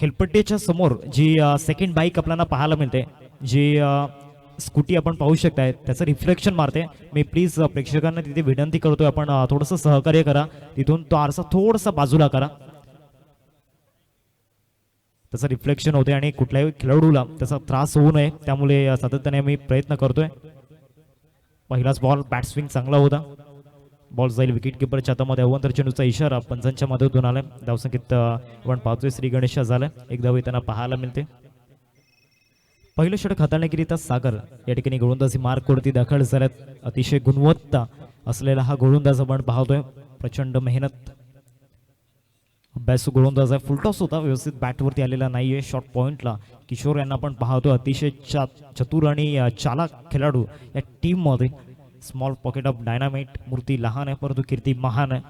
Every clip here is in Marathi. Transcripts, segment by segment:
खेळपट्टीच्या समोर जी सेकंड बाईक आपल्याला पाहायला मिळते, जी स्कूटी आपण पाहू शकताय, त्याचं रिफ्लेक्शन मारते. मी प्लीज प्रेक्षकांना तिथे विनंती करतोय, आपण थोडंसं सहकार्य करा, तिथून तो आरसा थोडासा बाजूला करा. त्याचं रिफ्लेक्शन होते आणि कुठल्याही खेळाडूला त्याचा त्रास होऊ नये, त्यामुळे सातत्याने मी प्रयत्न करतोय. पहिलाच बॉल बॅट स्विंग चांगला होता. बॉल जाईल विकेट किपरच्या हातामध्ये. अवंतर चेंडूचा इशारा पंचांच्या मदतीतून आलाय. धावसंख्येत आपण पाहतोय श्री गणेश झालाय. एक धाव येताना पाहायला मिळते. पहिलं षटक हाताळण्याकरिता सागर या ठिकाणी गोलंदाजी मार्कवरती दाखल झाल्यात. अतिशय गुणवत्ता असलेला हा गोलंदाज आपण पाहतोय. प्रचंड मेहनत अभ्यासू गोलंदाज आहे. फुलटॉस होता, व्यवस्थित बॅटवरती आलेला नाहीये. शॉर्ट पॉइंटला किशोर यांना आपण पाहतोय. अतिशय चतुर आणि चालाक खेळाडू या टीम मध्ये. Small pocket of dynamite. मूर्ती लहान आहे परंतु कीर्ती महान आहे.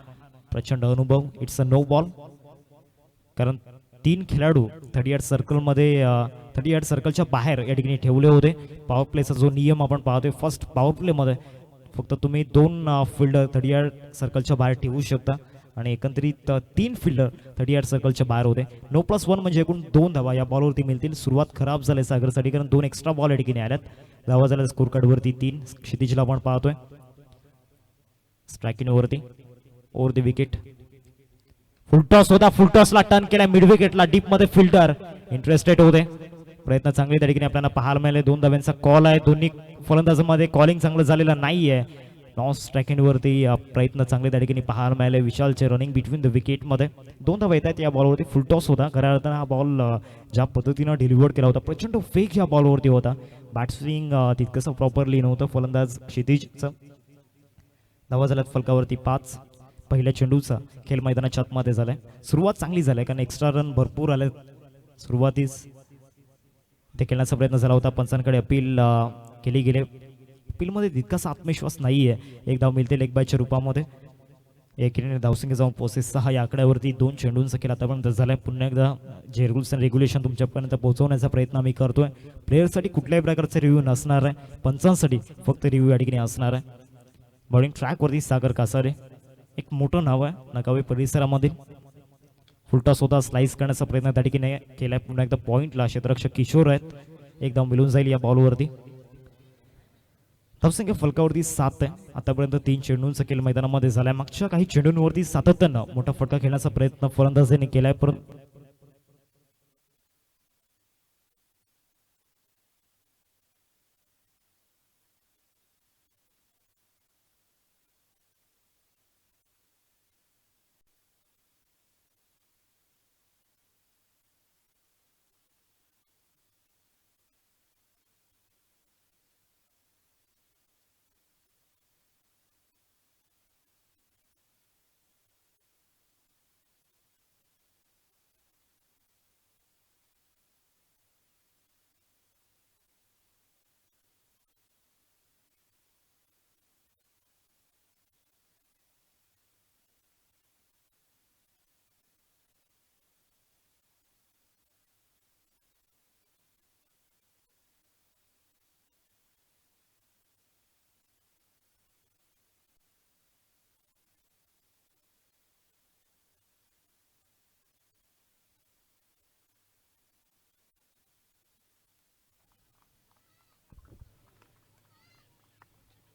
प्रचंड अनुभव. इट्स अ नो बॉल, कारण 3 खेळाडू 38 सर्कलमध्ये 38 सर्कलच्या बाहेर या ठिकाणी ठेवले होते. पॉवर प्लेचा जो नियम आपण पाहतोय, फर्स्ट पॉवर प्लेमध्ये फक्त तुम्ही 2 फिल्डर 38 सर्कलच्या बाहेर ठेवू शकता आणि एकंदरीत 3 फिल्डर 38 सर्कलच्या बाहेर होते. 9+1 म्हणजे एकूण 2 धावा या बॉलवरती मिळतील. सुरुवात खराब झाली सागरसाठी, कारण 2 एक्स्ट्रा बॉल या ठिकाणी आल्यात. धावा झाल्या स्कोर कार्डवरती 3. क्षितिजला आपण पाहतोय स्ट्रायकिंग वरती. Over the wicket. फुलटॉस होता, फुलटॉसला टर्न केला मिड विकेटला. डीप मध्ये फिल्डर इंटरेस्टेड होते. प्रयत्न चांगले त्या ठिकाणी आपल्याला पाहायला मिळाले. 2 धाव्यांचा कॉल आहे. दोन्ही फलंदाजांमध्ये कॉलिंग चांगलं झालेलं नाहीये. नॉन स्ट्रायकिंग वरती प्रयत्न चांगले त्या ठिकाणी पाहायला मिळाले. विशालचे रनिंग बिटवीन द विकेट मध्ये. 2 धावा येतात या बॉलवरती. फुलटॉस होता. खऱ्या अर्थानं हा बॉल ज्या पद्धतीनं डिलिव्हर केला होता, प्रचंड वेग या बॉलवरती होता. बॅट स्विंग तितकंसं प्रॉपरली नव्हतं फलंदाज क्षितिजचं. धावा झाल्यात फलकावरती 5. पहिल्या चेंडूचा खेळ मैदानाच्या आतमध्ये झालाय. सुरुवात चांगली झाली, कारण एक्स्ट्रा रन भरपूर आले सुरुवातीस. ते खेळण्याचा प्रयत्न झाला होता. पंचांकडे अपील केली गेले. अपीलमध्ये तितकासा आत्मविश्वास नाहीये. एक धाव मिळते लेग बायच्या रूपामध्ये. एकीने धावसंख्या जाऊन पोहोचते 6 या आकड्यावरती. 2 चेंडूंचा खेळ आतापर्यंत झालाय. पुन्हा एकदा जे रूल्स अँड रेग्युलेशन तुमच्यापर्यंत पोहोचवण्याचा प्रयत्न आम्ही करतोय. प्लेयरसाठी कुठल्याही प्रकारचा रिव्ह्यू नसणार आहे, पंचांसाठी फक्त रिव्ह्यू या ठिकाणी असणार आहे. बॉलिंग ट्रॅकवरती सागर कासारे, एक मोठं नाव आहे नकावे परिसरामध्ये. फुलटॉस होता, स्लाइस करण्याचा प्रयत्न त्या ठिकाणी केलाय. पुन्हा एकदा पॉइंटला क्षेत्ररक्षक किशोर आहेत. एकदम मिळून जाईल या बॉलवरती. धावसंख्या फलकावरती 7 आहे. आतापर्यंत 3 चेंडूंचा खेळ मैदानामध्ये झालाय. मागच्या काही चेंडूंवरती सातत्यानं मोठा फटका खेळण्याचा प्रयत्न फलंदाजांनी केलाय, परंतु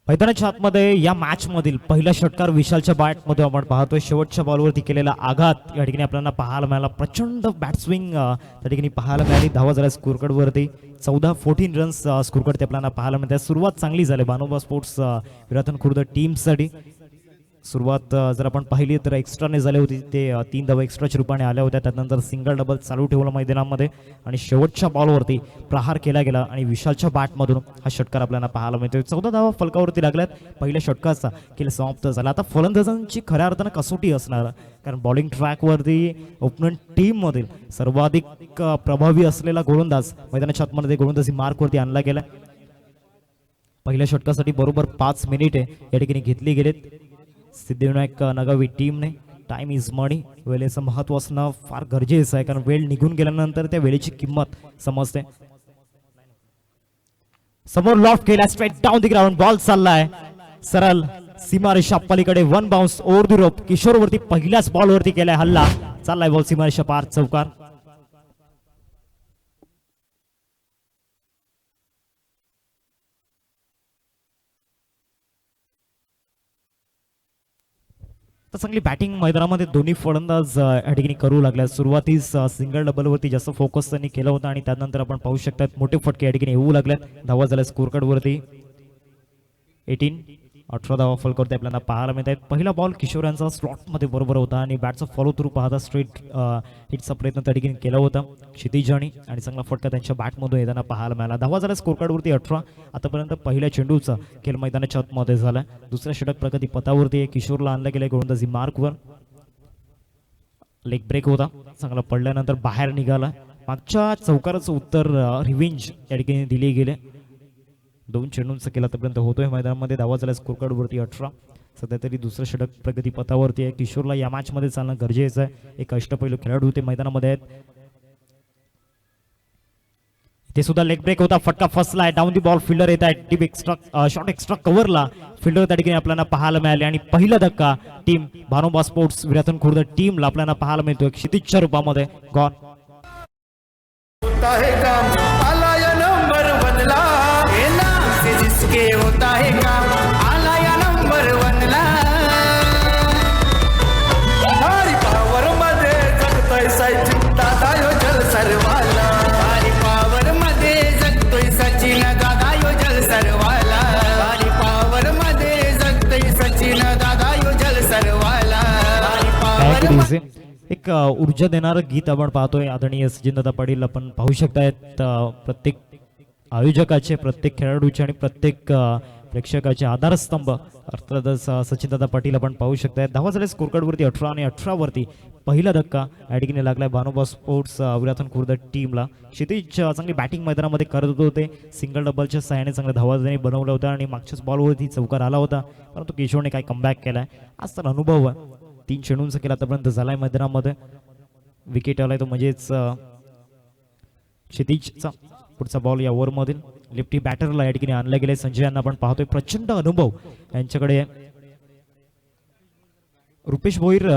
मैदानाच्या आतमध्ये या मॅच मधील पहिला षटकार विशालच्या बॅटमध्ये आपण पाहतोय. शेवटच्या बॉलवरती केलेला आघात या ठिकाणी आपल्याला पाहायला मिळाला. प्रचंड बॅट स्विंग त्या ठिकाणी पाहायला मिळाली. धावा झाल्या स्कोरकार्ड वरती 14 रन्स स्कोरकार्ड ते आपल्याला पाहायला मिळते. सुरुवात चांगली झाली बानोबा स्पोर्ट्स विराथन खुर्द टीमसाठी. सुरुवात जर आपण पाहिली तर एक्स्ट्राने झाली होती. ते 3 धावा एक्स्ट्राच्या रूपाने आल्या होत्या. त्यानंतर सिंगल डबल चालू ठेवलं मैदानामध्ये आणि शेवटच्या बॉलवरती प्रहार केला गेला आणि विशालच्या बॅटमधून हा षटकार आपल्याला पाहायला मिळतोय. 14 धावा फलकावरती लागल्यात. पहिल्या षटकाचा खेळ समाप्त झाला. आता फलंदाजांची खऱ्या अर्थानं कसोटी असणार, कारण बॉलिंग ट्रॅकवरती ओपनंट टीम मधील सर्वाधिक प्रभावी असलेला गोलंदाज मैदानाच्या आतमध्ये गोलंदाजी मार्कवरती आणला गेला. पहिल्या षटकासाठी बरोबर 5 मिनिटे या ठिकाणी घेतली गेलेत सिद्धिविनायक नगावी टीमने. टाइम इज मनी. वेळेचं महत्त्व असणं फार गरजेचं आहे, कारण वेळ निघून गेल्यानंतर त्या वेळेची किंमत समजते. समोर लॉफ्ट केला, straight down the ground. Ball चाललाय सरळ सीमारेषा पलीकडे. 1 bounce over the rope. Kishor वरती पहिल्याच बॉल वरती केलाय हल्ला. चाललाय बॉल सीमारेषा पार चौकार. तर चांगली बॅटिंग मैदानामध्ये दोन्ही फलंदाज या ठिकाणी करू लागल्या. सुरुवातीस सिंगल डबलवरती जास्त फोकस त्यांनी केला होता आणि त्यानंतर आपण पाहू शकता मोठे फटके या ठिकाणी येऊ लागल्यात. धावा झाल्या स्कोर कार्डवरती 18 धावा फॉल करते आपल्याला पाहायला मिळत आहेत. पहिला बॉल किशोर यांचा स्लॉटमध्ये बरोबर होता आणि बॅटचा फॉलो थ्रू पाहता स्ट्रेट हिटचा प्रयत्न त्या ठिकाणी केला होता क्षितिज आणि चांगला फटका त्यांच्या बॅटमधून येताना पाहायला मिळाला. धावा झाला स्कोर कार्डवरती 18. आतापर्यंत पहिल्या चेंडूचा खेळ मैदानाच्या आतमध्ये झाला. दुसऱ्या षटक प्रगती पथावरती किशोरला आणलं गेलं गोलंदाजी मार्कवर. लेग ब्रेक होता चांगला पडल्यानंतर बाहेर निघाला. मागच्या चौकाराचं उत्तर रिव्हेंज या ठिकाणी दिले गेले. 2 चेंडूंचा केला आतापर्यंत होतोय मैदानामध्ये. धावा झाला स्कोर कार्डवरती 18. सध्या तरी दुसरं षटक प्रगती पथावरती आहे. किशोरला या मॅच मध्ये चालणं गरजेचं आहे. एक अष्टपैलू खेळाडू होते मैदानामध्ये आहेत. ते सुद्धा लेग ब्रेक होता. फटका फसलाय. डाऊन दी बॉल फिल्डर येत आहे. डीप एक्स्ट्रा शॉर्ट एक्स्ट्रा कव्हरला फिल्डर त्या ठिकाणी आपल्याला पाहायला मिळाले आणि पहिला धक्का टीम भानोबा स्पोर्ट्स विराथन खुर्द टीमला आपल्याला पाहायला मिळतोय क्षितिजच्या रूपामध्ये. गॉन जिसके होता है काम आला या नंबर 1 ला. भारी पावर मध्ये जगतोय सचिन दादा यो जल सर्वाला. भारी पावर मध्ये जगतोय सचिन दादा यो जल सर्वाला. भारी पावर मध्ये जगतोय सचिन दादा यो जल सर्वाला. भारी पावर एक ऊर्जा देणारं गीत आपण पाहतोय. आदरणीय सचिनदादा पाटील आपण पाहू शकतायत. प्रत्येक आयोजकाचे, प्रत्येक खेळाडूचे आणि प्रत्येक प्रेक्षकाचे आधारस्तंभ अर्थातच सचिनदादा पाटील आपण पाहू शकताय. धावा झाले स्कोर कार्डवरती 18 आणि 18 वरती पहिला धक्का या ठिकाणी लागलाय भानोबा स्पोर्ट्स विराथन खुर्द टीमला. क्षितिज चांगली बॅटिंग मैदानामध्ये करत होते. सिंगल डबलच्या सहाय्याने चांगल्या धावा त्यांनी बनवल्या होत्या आणि मागच्याच बॉलवरती चौकार आला होता, परंतु किशोरने काय कमबॅक केलाय. आज तर अनुभव आहे. 3 चेंडूंचा केला आतापर्यंत झालाय मैदानामध्ये. विकेट आलाय तो म्हणजेच क्षितिजचा. पुढचा बॉल या ओव्हरमधील लेफ्टी बॅटरला या ठिकाणी आणला गेले. संजय यांना आपण पाहतोय. प्रचंड अनुभव यांच्याकडे. रुपेश भोईर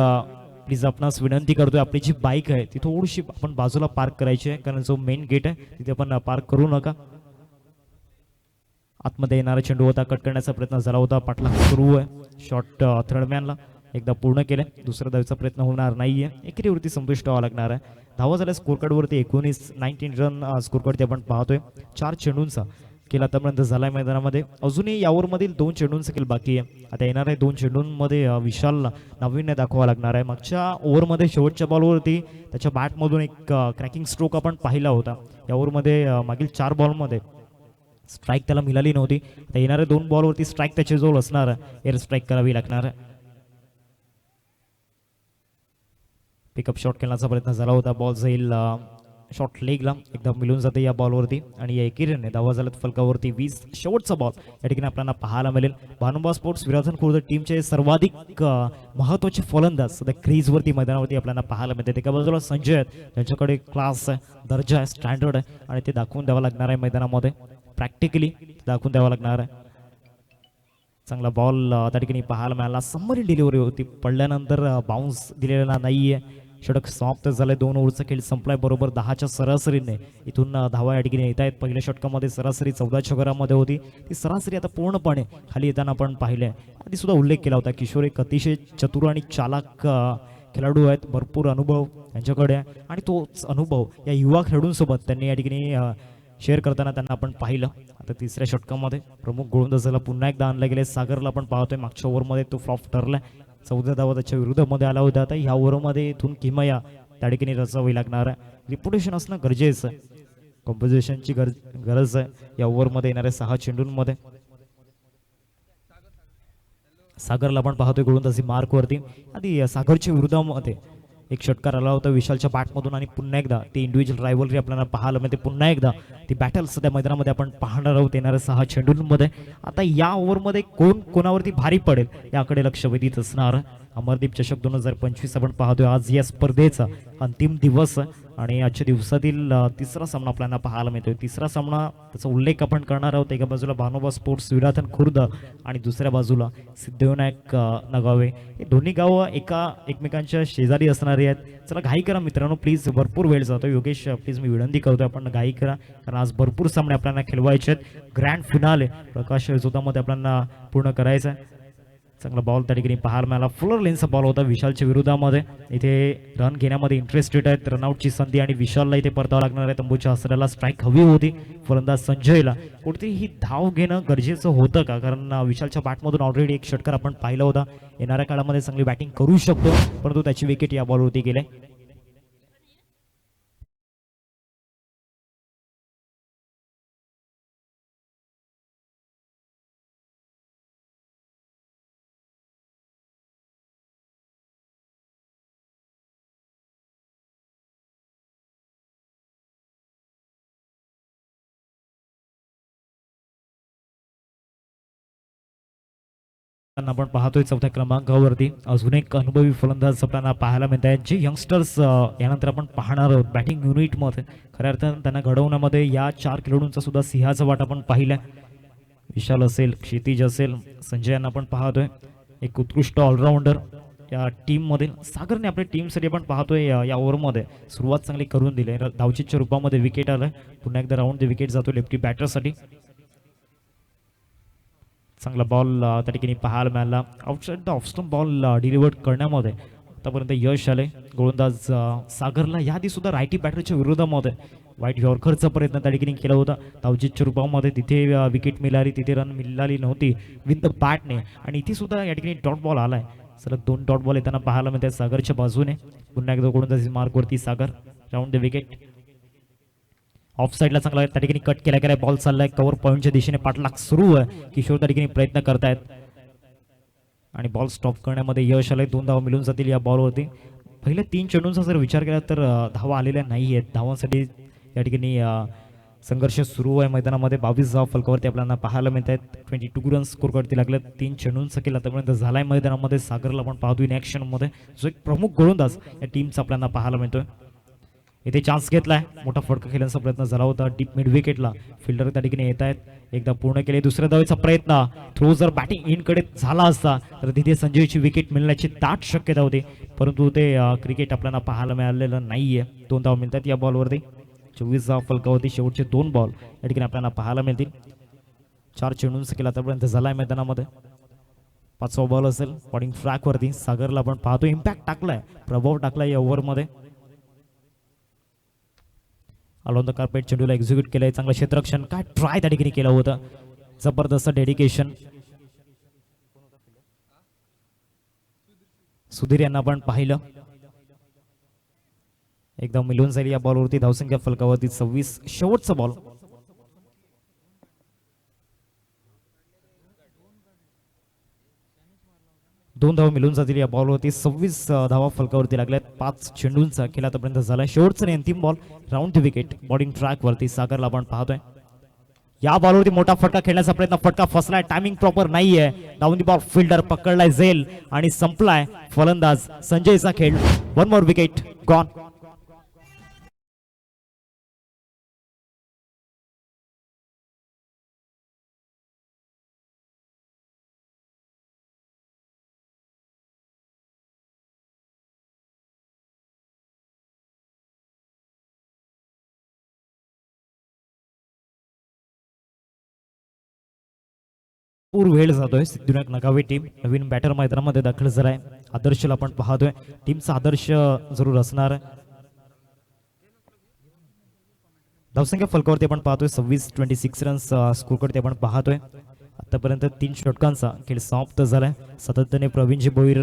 प्लीज आपणास विनंती करतोय, आपली जी बाईक आहे ती थोडीशी आपण बाजूला पार्क करायची आहे, कारण जो मेन गेट आहे तिथे आपण पार्क करू नका. आतमध्ये येणारा चेंडू होता, कट करण्याचा प्रयत्न झाला होता. पाठलाग सुरू आहे. शॉट थर्डमॅनला एकदा पूर्ण केले. दुसऱ्या धावेचा प्रयत्न होणार नाहीये. एकेरीवरती संतुष्ट व्हावं लागणार आहे. धावा झाल्या स्कोर कार्डवरती 19 रन स्कोर कार्ड आपण पाहतोय. 4 चेंडूंचा केला आतापर्यंत झालाय मैदानामध्ये. अजूनही या ओव्हरमधील 2 चेंडूंचा खेळ बाकी आहे. आता येणार आहे 2 चेंडूंमध्ये विशालला नाविन्य दाखवावं लागणार आहे. मागच्या ओव्हरमध्ये शेवटच्या बॉलवरती त्याच्या बॅटमधून एक क्रॅकिंग स्ट्रोक आपण पाहिला होता. या ओव्हरमध्ये मागील 4 बॉलमध्ये स्ट्राईक त्याला मिळाली नव्हती. आता येणाऱ्या 2 बॉलवरती स्ट्राईक त्याच्या जवळ असणार आहे. एअर स्ट्राईक करावी लागणार आहे. पिकअप शॉट खेळण्याचा प्रयत्न झाला होता. बॉल जाईल शॉट लेगला. एकदा मिळून जाते या बॉलवरती आणि या एकेरीने धावा झाल्यात फलकावरती 20. शेवटचा बॉल या ठिकाणी आपल्याला पाहायला मिळेल. भानोबा स्पोर्ट्स विराथन खुर्द टीमचे सर्वाधिक महत्त्वाचे फलंदाज सध्या क्रीजवरती मैदानावरती आपल्याला पाहायला मिळते. एका बाजूला संजय आहेत, त्यांच्याकडे क्लास आहे, दर्जा आहे, स्टँडर्ड आहे आणि ते दाखवून द्यावं लागणार आहे मैदानामध्ये. प्रॅक्टिकली दाखवून द्यावं लागणार आहे. चांगला बॉल त्या ठिकाणी पाहायला मिळाला. सबमरीन डिलिव्हरी होती, पडल्यानंतर बाउन्स दिलेला नाहीये. षटक समाप्त झालंय. 2 ओव्हरचा खेळ संपलाय. बरोबर 10च्या सरासरीने इथून धावा या ठिकाणी येत आहेत. पहिल्या षटकामध्ये सरासरी 14 चौकारामध्ये होती. ती सरासरी आता पूर्णपणे खाली येताना आपण पाहिले. आधी सुद्धा उल्लेख केला होता, किशोर एक अतिशय चतुर आणि चालाक खेळाडू आहेत. भरपूर अनुभव त्यांच्याकडे आहे आणि तोच अनुभव या युवा खेळाडूंसोबत त्यांनी या ठिकाणी शेअर करताना त्यांना आपण पाहिलं. आता तिसऱ्या षटकामध्ये प्रमुख गोलंदाजाला पुन्हा एकदा आणलं गेले. सागरला आपण पाहतोय. मागच्या ओव्हरमध्ये तो फ्लॉप ठरलाय. 14 धावा त्याच्या विरुद्धमध्ये आला होता. आता ह्या ओव्हरमध्ये इथून किमया त्या ठिकाणी रचावी लागणार आहे. रिपुटेशन असणं गरजेचं आहे. कॉम्पोजिशनची गरज आहे या ओव्हरमध्ये येणाऱ्या 6 चेंडूंमध्ये. सागरला आपण पाहतोय गोलंदाजी मार्कवरती. आधी सागरच्या विरुद्धामध्ये एक षटकार आला होता विशालच्या बॅटमधून आणि पुन्हा एकदा ती इंडिव्हिज्युअल रायव्हलरी आपल्याला पाहायला मिळते. पुन्हा एकदा ती बॅटल सध्या मैदानामध्ये आपण पाहणार आहोत येणाऱ्या 6 चेंडूंमध्ये. आता या ओव्हरमध्ये कोण कोणावरती भारी पडेल याकडे लक्ष वेधित असणार. अमरदीप चषक 2025 आपण पाहतोय. आज या स्पर्धेचा अंतिम दिवस आणि आजच्या दिवसातील तिसरा सामना आपल्याला पाहायला मिळतोय. तिसरा सामना त्याचा उल्लेख आपण करणार आहोत. एका बाजूला भानोबा स्पोर्ट्स विराथन खुर्द आणि दुसऱ्या बाजूला सिद्धिविनायक नगावे. हे दोन्ही गावं एकमेकांच्या शेजारी असणारी आहेत. चला घाई करा मित्रांनो, प्लीज. भरपूर वेळ जातो. योगेश प्लीज मी विनंती करतोय आपण घाई करा, कारण आज भरपूर सामने आपल्याला खेळवायचे आहेत. ग्रँड फिनाले प्रकाश जोतामध्ये आपल्याला पूर्ण करायचं आहे. चांगला बॉल त्या ठिकाणी पाहायला मिळाला. फुलर लेन्सचा बॉल होता विशालच्या विरोधामध्ये. इथे रन घेण्यामध्ये इंटरेस्टेड आहेत. रनआउटची संधी आणि विशालला इथे परतावं लागणार आहे. तंबूच्या आसऱ्याला स्ट्राईक हवी होती. फलंदाज संजयला कोणतीही धाव घेणं गरजेचं होतं का, कारण विशालच्या बॅटमधून ऑलरेडी एक षटकार आपण पाहिला होता. येणाऱ्या काळामध्ये चांगली बॅटिंग करू शकतो, परंतु त्याची विकेट या बॉलवरती गेले. आपण पाहतोय चौथ्या क्रमांकावरती अजून एक अनुभवी फलंदाज आपल्याला पाहायला मिळत आहेत, जे यंगस्टर्स यानंतर आपण पाहणार आहोत बॅटिंग युनिटमध्ये. खऱ्या अर्थानं त्यांना घडवण्यामध्ये या 4 खेळाडूंचा सुद्धा सिंहाचा वाटा आपण पाहिला. विशाल असेल, क्षितिज असेल, संजय यांना आपण पाहतोय. एक उत्कृष्ट ऑलराऊंडर या टीममधील. सागरने आपल्या टीमसाठी आपण पाहतोय या ओव्हरमध्ये सुरुवात चांगली करून दिली. धावचीच्या रूपामध्ये विकेट आलं. पुन्हा एकदा राऊंड द विकेट जातो लेफ्टी बॅटरसाठी. चांगला बॉल त्या ठिकाणी पाहायला मिळाला. Outside the off stump ball delivered करण्यामध्ये आतापर्यंत यश आले गोलंदाज सागरला. याआधी सुद्धा रायटी बॅटरच्या विरोधामध्ये वाईट यॉर्करचा प्रयत्न त्या ठिकाणी केला होता धावचीच्या रूपामध्ये. तिथे विकेट मिळाली, तिथे रन मिळाली नव्हती विथ द बॅटने. आणि इथे सुद्धा या ठिकाणी डॉट बॉल आलाय. सलग 2 डॉट बॉल येताना पाहायला मिळतात सागरच्या बाजूने. पुन्हा एकदा गोलंदाजी मार्कवरती Sagar. Round the wicket. Off साईडला चांगला त्या ठिकाणी कट केला गेलाय. बॉल चाललाय कव्हर पॉईंटच्या दिशेने. पाठलाग सुरू आहे. किशोर त्या ठिकाणी प्रयत्न करतायत आणि बॉल स्टॉप करण्यामध्ये यश आलंय. 2 धावा मिळून जातील या बॉलवरती. पहिल्या 3 चेंडूंचा जर विचार केला तर धावा आलेल्या नाही आहेत. धावांसाठी या ठिकाणी संघर्ष सुरू आहे मैदानामध्ये. 22 धावा फलकावरती आपल्याला पाहायला मिळत आहेत. 22 रन स्कोर करती लागले. 3 चेंडूंचा केला आतापर्यंत झालाय मैदानामध्ये. सागरला आपण पाहतो इन ॲक्शनमध्ये, जो एक प्रमुख गोलंदाज या टीमचा आपल्याला पाहायला मिळतोय. इथे चान्स घेतलाय. मोठा फटका खेळण्याचा प्रयत्न झाला होता डीप मिड विकेटला. फिल्डर त्या ठिकाणी येत आहेत. एकदा पूर्ण केले. दुसऱ्या धावेचा प्रयत्न. थ्रो जर बॅटिंग इन कडे झाला असता तर तिथे संजयची विकेट मिळण्याची दाट शक्यता होती, परंतु ते क्रिकेट आपल्याला पाहायला मिळालेलं नाहीये. 2 धावा मिळतात या बॉलवरती. 24 धावा फलकावरती. शेवटचे 2 बॉल या ठिकाणी आपल्याला पाहायला मिळतील. 4 चेंडूंचा केला आतापर्यंत झालाय मैदानामध्ये. 5वा बॉल असेल बॉलिंग ट्रॅकवरती. सागरला आपण पाहतो इम्पॅक्ट टाकलाय, प्रभाव टाकलाय या ओव्हरमध्ये. अलॉन द कार्पेट चेंडूला एक्झिक्यूट केलंय. चांगलं क्षेत्ररक्षण. काय ट्राय त्या ठिकाणी केलं होतं. जबरदस्त डेडिकेशन. सुधीर यांना आपण पाहिलं. एकदा मिळून जाईल या बॉलवरती. धावसंख्या फलकावरती 26. शेवटचा बॉल. दोन धावा मिळून जातील या बॉलवरती. 26 धावा फलकावरती लागल्यात. 5 चेंडूंचा खेळ आतापर्यंत झाला. शेवटचा अंतिम ball. Round the wicket. Bowling track वरती सागरला आपण पाहतोय. या बॉलवरती मोठा फटका खेळण्याचा प्रयत्न. फटका फसलाय. टायमिंग प्रॉपर नाहीये. Down the ball. फिल्डर पकडलाय झेल आणि संपलाय फलंदाज संजयचा खेळ. 1 मोर विकेट गॉन. वेळ जातोय. सिद्धिविनायक नगावे टीम नवीन बॅटर मैदानामध्ये दाखल झालाय. आदर्शला आपण पाहतोय. टीमचा आदर्श जरूर असणार. धावसंख्या फलकावरती आपण पाहतोय 26 रन्स स्कोर करते आपण पाहतोय. आतापर्यंत 3 षटकांचा खेळ समाप्त झालाय. सातत्याने प्रवीणजी भोईर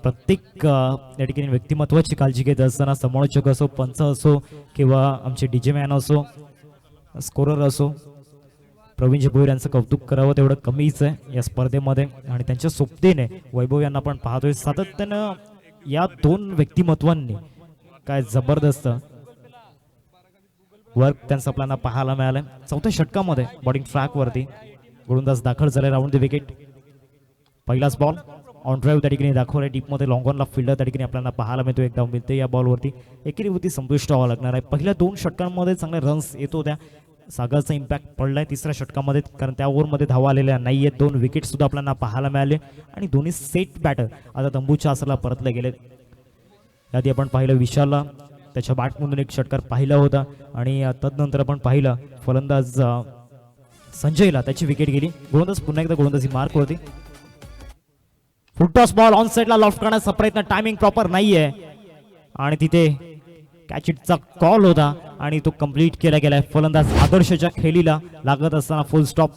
प्रत्येक या ठिकाणी व्यक्तिमत्वाची काळजी घेत असताना, समालोचक असो, पंच असो किंवा आमचे डीजे मॅन असो, स्कोरर असो, प्रवीणजी भोईर यांचं कौतुक करावं तेवढं कमीच आहे या स्पर्धेमध्ये. आणि त्यांच्या सोबतीने वैभव यांना आपण पाहतोय. सातत्यानं या 2 व्यक्तिमत्वांनी काय जबरदस्त वर्क त्यांचं आपल्याला पाहायला मिळालंय. 4थ्या षटकामध्ये बॉलिंग ट्रॅक वरती गोलंदाज दाखल झाले. Round the wicket. पहिलाच बॉल ऑन ड्राईव्ह त्या ठिकाणी दाखवलाय. डीपमध्ये लॉंग ऑनला फिल्डर त्या ठिकाणी आपल्याला पाहायला मिळतो. एकदा मिळते या बॉलवरती. एकेरीवरती संपुष्ट व्हावं लागणार आहे. पहिल्या 2 षटकांमध्ये चांगले रन्स येत होत्या. सागरचा इम्पॅक्ट पडलाय 3ऱ्या षटकामध्ये, कारण त्या ओव्हरमध्ये धावा आलेल्या नाहीयेत. 2 विकेट सुद्धा आपल्याला पाहायला मिळाले आणि दोन्ही सेट बॅटर आता तंबूच्या आसला परतले गेले. याआधी आपण पाहिलं विशालला त्याच्या बॅटमधून एक षटकार पाहिला होता आणि तदनंतर आपण पाहिलं फलंदाज संजयला त्याची विकेट गेली. गोलंदाज पुन्हा एकदा गोलंदाजी मार्क होती. फुलटॉस बॉल ऑन साइडला लॉफ्ट करण्याचा प्रयत्न, टायमिंग प्रॉपर नाहीये आणि तिथे कॅचिटचा कॉल होता आणि तो कंप्लीट केला गेलाय. फलंदाज आदर्शच्या खेळीला लागत असताना फुल स्टॉप.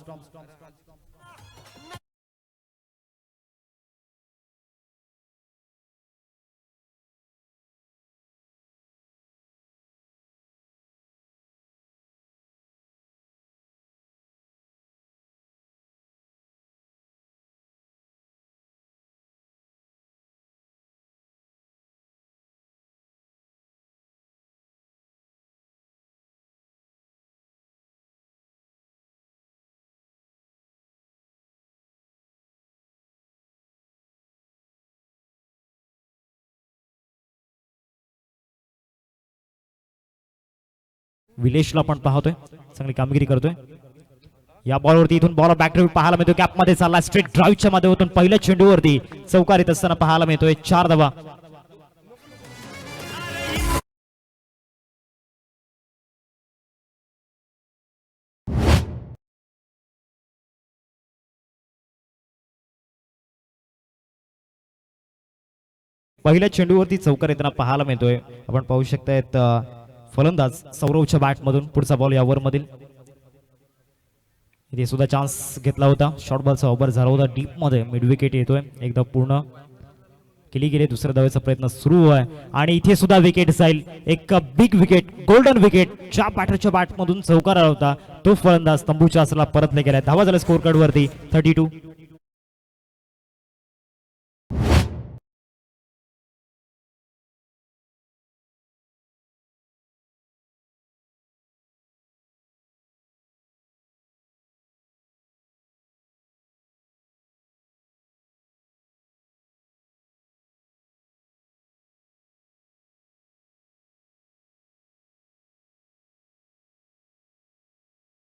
विलेशला पण पाहतोय, चांगली कामगिरी करतोय. या बॉलवरती इथून बॉल बॅक ड्राईव्ह पाहायला मिळतो. कॅपमध्ये चालला, स्ट्रेट ड्राईव्हच्या माध्यमातून पहिल्या चेंडूवरती चौकार येत असताना पाहायला मिळतोय. 4 धावा. पहिल्या चेंडूवरती चौकार येताना पाहायला मिळतोय. आपण पाहू शकतायत फलंदाज सौरवच्या बॅटमधून पुढचा बॉल या ओव्हर मधील. इथे सुद्धा चान्स घेतला होता, शॉर्ट बॉलचा ओव्हर झाला होता डीप मध्ये. मिड विकेट येतोय, एकदा पूर्ण केली गेली. दुसऱ्या धावेचा प्रयत्न सुरू आहे आणि इथे सुद्धा विकेट जाईल. एक बिग विकेट, गोल्डन विकेट. ज्या बॅटरच्या बॅटमधून चौकार आला होता तो फलंदाज तंबूच्या आसला परतले गेलाय. धावा झाला स्कोर कार्ड वरती 32.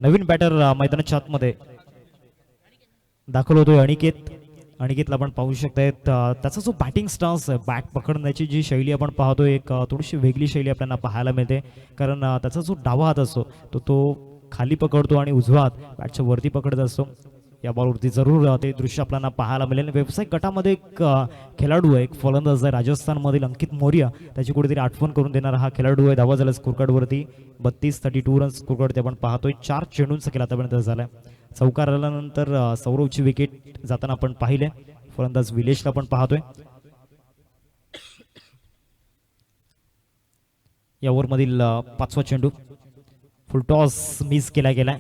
नवीन बॅटर मैदानाच्या आतमध्ये दाखल होतोय अनिकेत. अनिकेतला आपण पाहू शकतायत त्याचा जो बॅटिंग स्टान्स आहे, बॅट पकडण्याची जी शैली आपण पाहतोय, एक थोडीशी वेगळी शैली आपल्याला पाहायला मिळते. कारण त्याचा जो डावा हात असतो तो खाली पकडतो आणि उजवा हात बॅटच्या वरती पकडत असतो. या बॉलवरती जरूर ते दृश्य आपल्याला पाहायला मिळेल. व्यावसायिक गटामध्ये एक खेळाडू आहे, एक फलंदाज आहे राजस्थानमधील अंकित मौर्य, त्याची कुठेतरी आठवण करून देणारा हा खेळाडू आहे. धावा झाला स्कोर कार्डवरती 32 रन स्कोर कार्ड ते आपण पाहतोय. 4 चेंडूंचा खेळ आतापर्यंत झालाय. चौकार आल्यानंतर सौरवची विकेट जाताना आपण पाहिले. फलंदाज विलेशला पण पाहतोय. या ओव्हरमधील 5वा चेंडू फुलटॉस मिस केला गेलाय.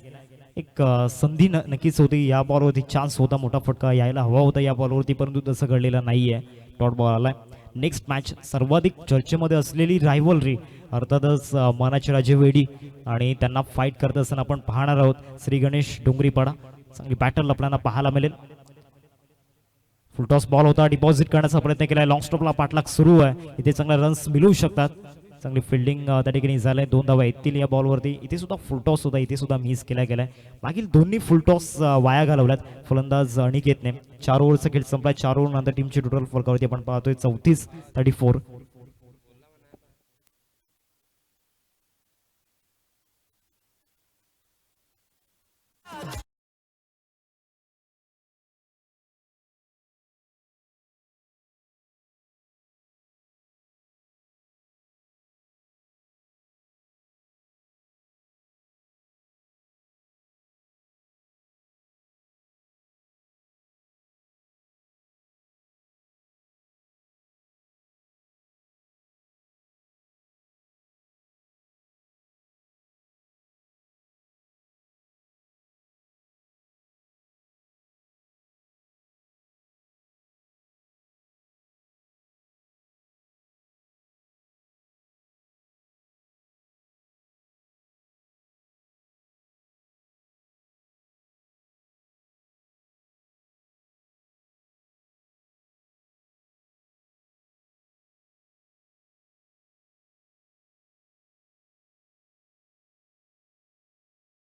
एक संधी नक्कीच होती. या बॉलवरती चान्स होता, मोठा फटका यायला हवा होता या बॉलवरती, परंतु तसं घडलेलं नाहीये. डॉट बॉल आलाय. नेक्स्ट मॅच सर्वाधिक चर्चेमध्ये असलेली रायव्हलरी, अर्थातच मानाचे राजे वेडी आणि त्यांना फाईट करत असताना आपण पाहणार आहोत. श्री गणेश डोंगरीपाडा, चांगली बॅटल आपल्याला पाहायला मिळेल. फुलटॉस बॉल होता, डिपॉझिट करण्याचा प्रयत्न केलाय. लॉंग स्टॉपला पाठलाग सुरू आहे. इथे चांगले रन्स मिळू शकतात. चांगली फिल्डिंग त्या ठिकाणी झालंय. 2 धावा येतील या बॉलवरती. इथे सुद्धा फुलटॉस होता, इथे सुद्धा मिस केला गेलाय. मागील दोन्ही फुलटॉस वाया घालवल्यात फलंदाज अनिकेतने. 4 ओव्हरचा खेळ संपलाय. 4 ओव्हर नंतर टीमची टोटल फलकावरती आपण पाहतोय 34.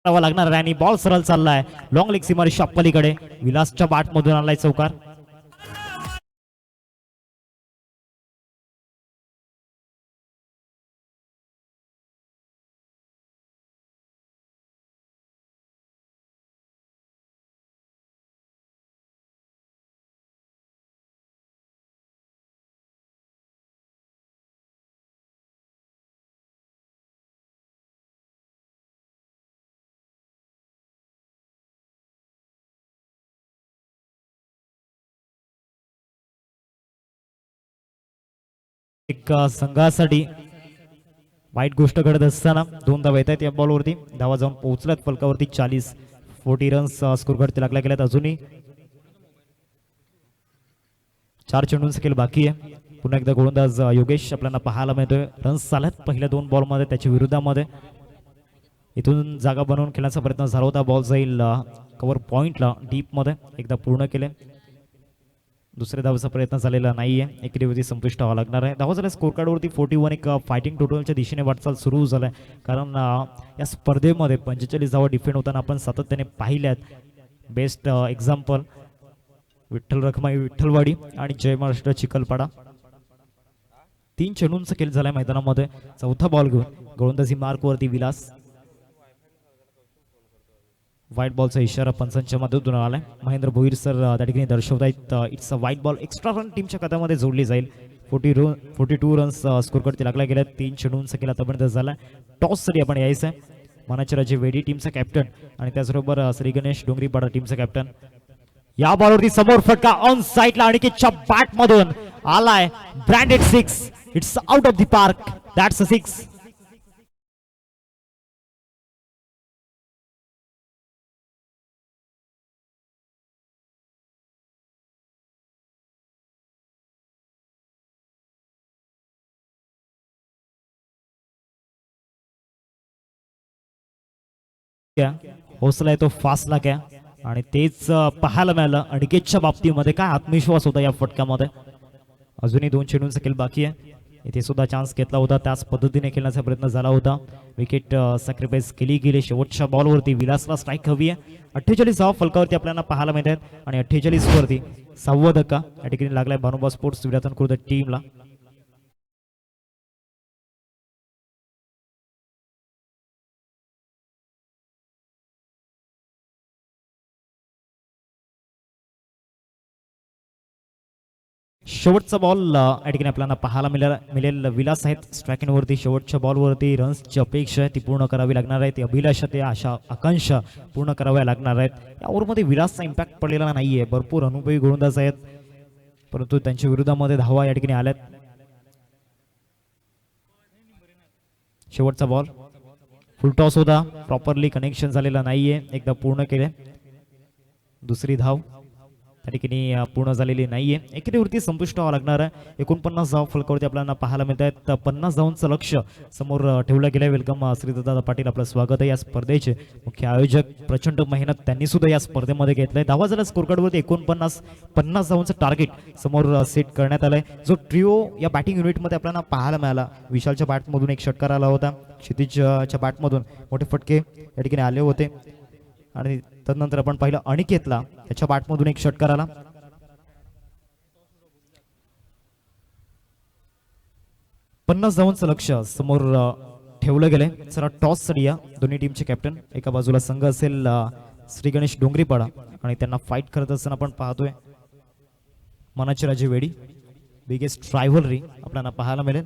लागणार आणि बॉल सरळ चाललाय लॉंग लेग सीमारी शॉप पलीकडे. विलासच्या बॅट मधून आलाय चौकार. एक संघासाठी वाईट गोष्ट घडत असताना 2 धावा येत आहेत या बॉलवरती. धावा जाऊन पोहोचल्यात फलकावरती 40 रन्स स्कोर करते लागल्या गेल्यात. अजूनही 4 चेंडूंचा खेळ बाकी आहे. पुन्हा एकदा गोलंदाज योगेश आपल्याला पाहायला मिळतोय. रन्स झाल्यात पहिल्या 2 बॉलमध्ये त्याच्या विरोधामध्ये. इथून जागा बनवून खेळण्याचा प्रयत्न झाला होता. बॉल जाईल कव्हर पॉइंटला डीपमध्ये. एकदा पूर्ण केले. दुसऱ्या धावाचा प्रयत्न झालेला नाहीये. एकरीवरती संपुष्ट व्हावं लागणार आहे. धावा झाल्या स्कोर कार्डवरती 41. एक फायटिंग टोटलच्या दिशेने वाटचाल सुरू झालाय. कारण या स्पर्धेमध्ये 45 धावा डिफेंड होताना आपण सातत्याने पाहिल्यात. बेस्ट एक्झाम्पल विठ्ठल रखमाई विठ्ठलवाडी आणि जय महाराष्ट्र चिखलपाडा. 3 चेंडूंचा खेळ झालाय मैदानामध्ये. चौथा बॉल घेऊन गोलंदाजी मार्कवरती विलास. व्हाईट बॉलचा इशारा पंचांच्या मधून आलाय. महेंद्र भोईर सर त्या ठिकाणी दर्शवत आहेत it's a white ball. Extra run टीमच्या खात्यामध्ये जोडली जाईल. 42 रन्स स्कोर करते लागला गेल्या. 3 चेंडूंचा खेळ आतापर्यंत झाला. टॉस साठी आपण यायचं आहे. मनाचे राजे वेडी टीमचा कॅप्टन आणि त्याचबरोबर श्री गणेश डोंगरीपाडा टीमचा कॅप्टन. या बॉलवरती समोर फटका ऑन साइडला अनिकेतच्या बॅट मधून आलाय. Branded 6. It's out of the park. That's a 6. हौसला आहे तो फासला क्या आणि तेच पाहायला मिळालं. अडकेच्या बाबतीमध्ये काय आत्मविश्वास होता या फटक्यामध्ये. अजूनही 2 चेंडूंचा खेळ बाकी आहे. इथे सुद्धा चान्स घेतला होता. त्याच पद्धतीने खेळण्याचा प्रयत्न झाला होता. विकेट सॅक्रिफाईस केली गेली. शेवटच्या बॉलवरती विलासला स्ट्राईक हवी आहे. 48 धावा फलकावरती आपल्याला पाहायला मिळत आहेत आणि 48 वरती 6वा धक्का या ठिकाणी लागलाय भानुबा स्पोर्ट्स विरातन खुर्द टीमला. शेवटचा बॉल या ठिकाणी आपल्याला पाहायला मिळेल. विलास आहेत स्ट्रायकिंगवरती. शेवटच्या बॉलवरती रन्सची अपेक्षा आहे ती पूर्ण करावी लागणार आहे. ती अभिलाषा ते आशा आकांक्षा पूर्ण कराव्या लागणार आहेत. या ओव्हरमध्ये विलासचा इम्पॅक्ट पडलेला नाहीये. भरपूर अनुभवी गोलंदाज आहेत परंतु त्यांच्या विरोधामध्ये धावा या ठिकाणी आल्यात. शेवटचा बॉल फुल टॉस होता. प्रॉपरली कनेक्शन झालेला नाहीये. एकदा पूर्ण केले. दुसरी धाव त्या ठिकाणी पूर्ण झालेली नाहीये. एकेरीवरती संपुष्ट व्हावं लागणार आहे. 49 धाव फलकावरती आपल्याला पाहायला मिळत आहेत. 50 धावांचं लक्ष समोर ठेवलं गेलं. वेलकम श्रीदत्त पाटील आपलं स्वागत आहे. या स्पर्धेचे मुख्य आयोजक प्रचंड मेहनत त्यांनी सुद्धा या स्पर्धेमध्ये घेतलंय. धावा झाल्या स्कोर कार्डवरती 49 धावांचं टार्गेट समोर सेट करण्यात आलंय. जो ट्रिओ या बॅटिंग युनिटमध्ये आपल्याला पाहायला मिळाला. विशालच्या बॅटमधून एक षटकार आला होता. क्षितिजच्या बॅटमधून मोठे फटके या ठिकाणी आले होते आणि तदनंतर आपण पाहिलं अनिकेतला त्याच्या बॅटमधून एक षटकार आला. पन्नास धावांचं लक्ष समोर ठेवलं गेलंय. चला टॉस साठी या दोन्ही टीमचे कॅप्टन. एका बाजूला संघ असेल श्री गणेश डोंगरीपाडा आणि त्यांना फाईट करत असताना आपण पाहतोय मनाचे राजे वेडी. बिगेस्ट रायव्हलरी आपल्याला पाहायला मिळेल.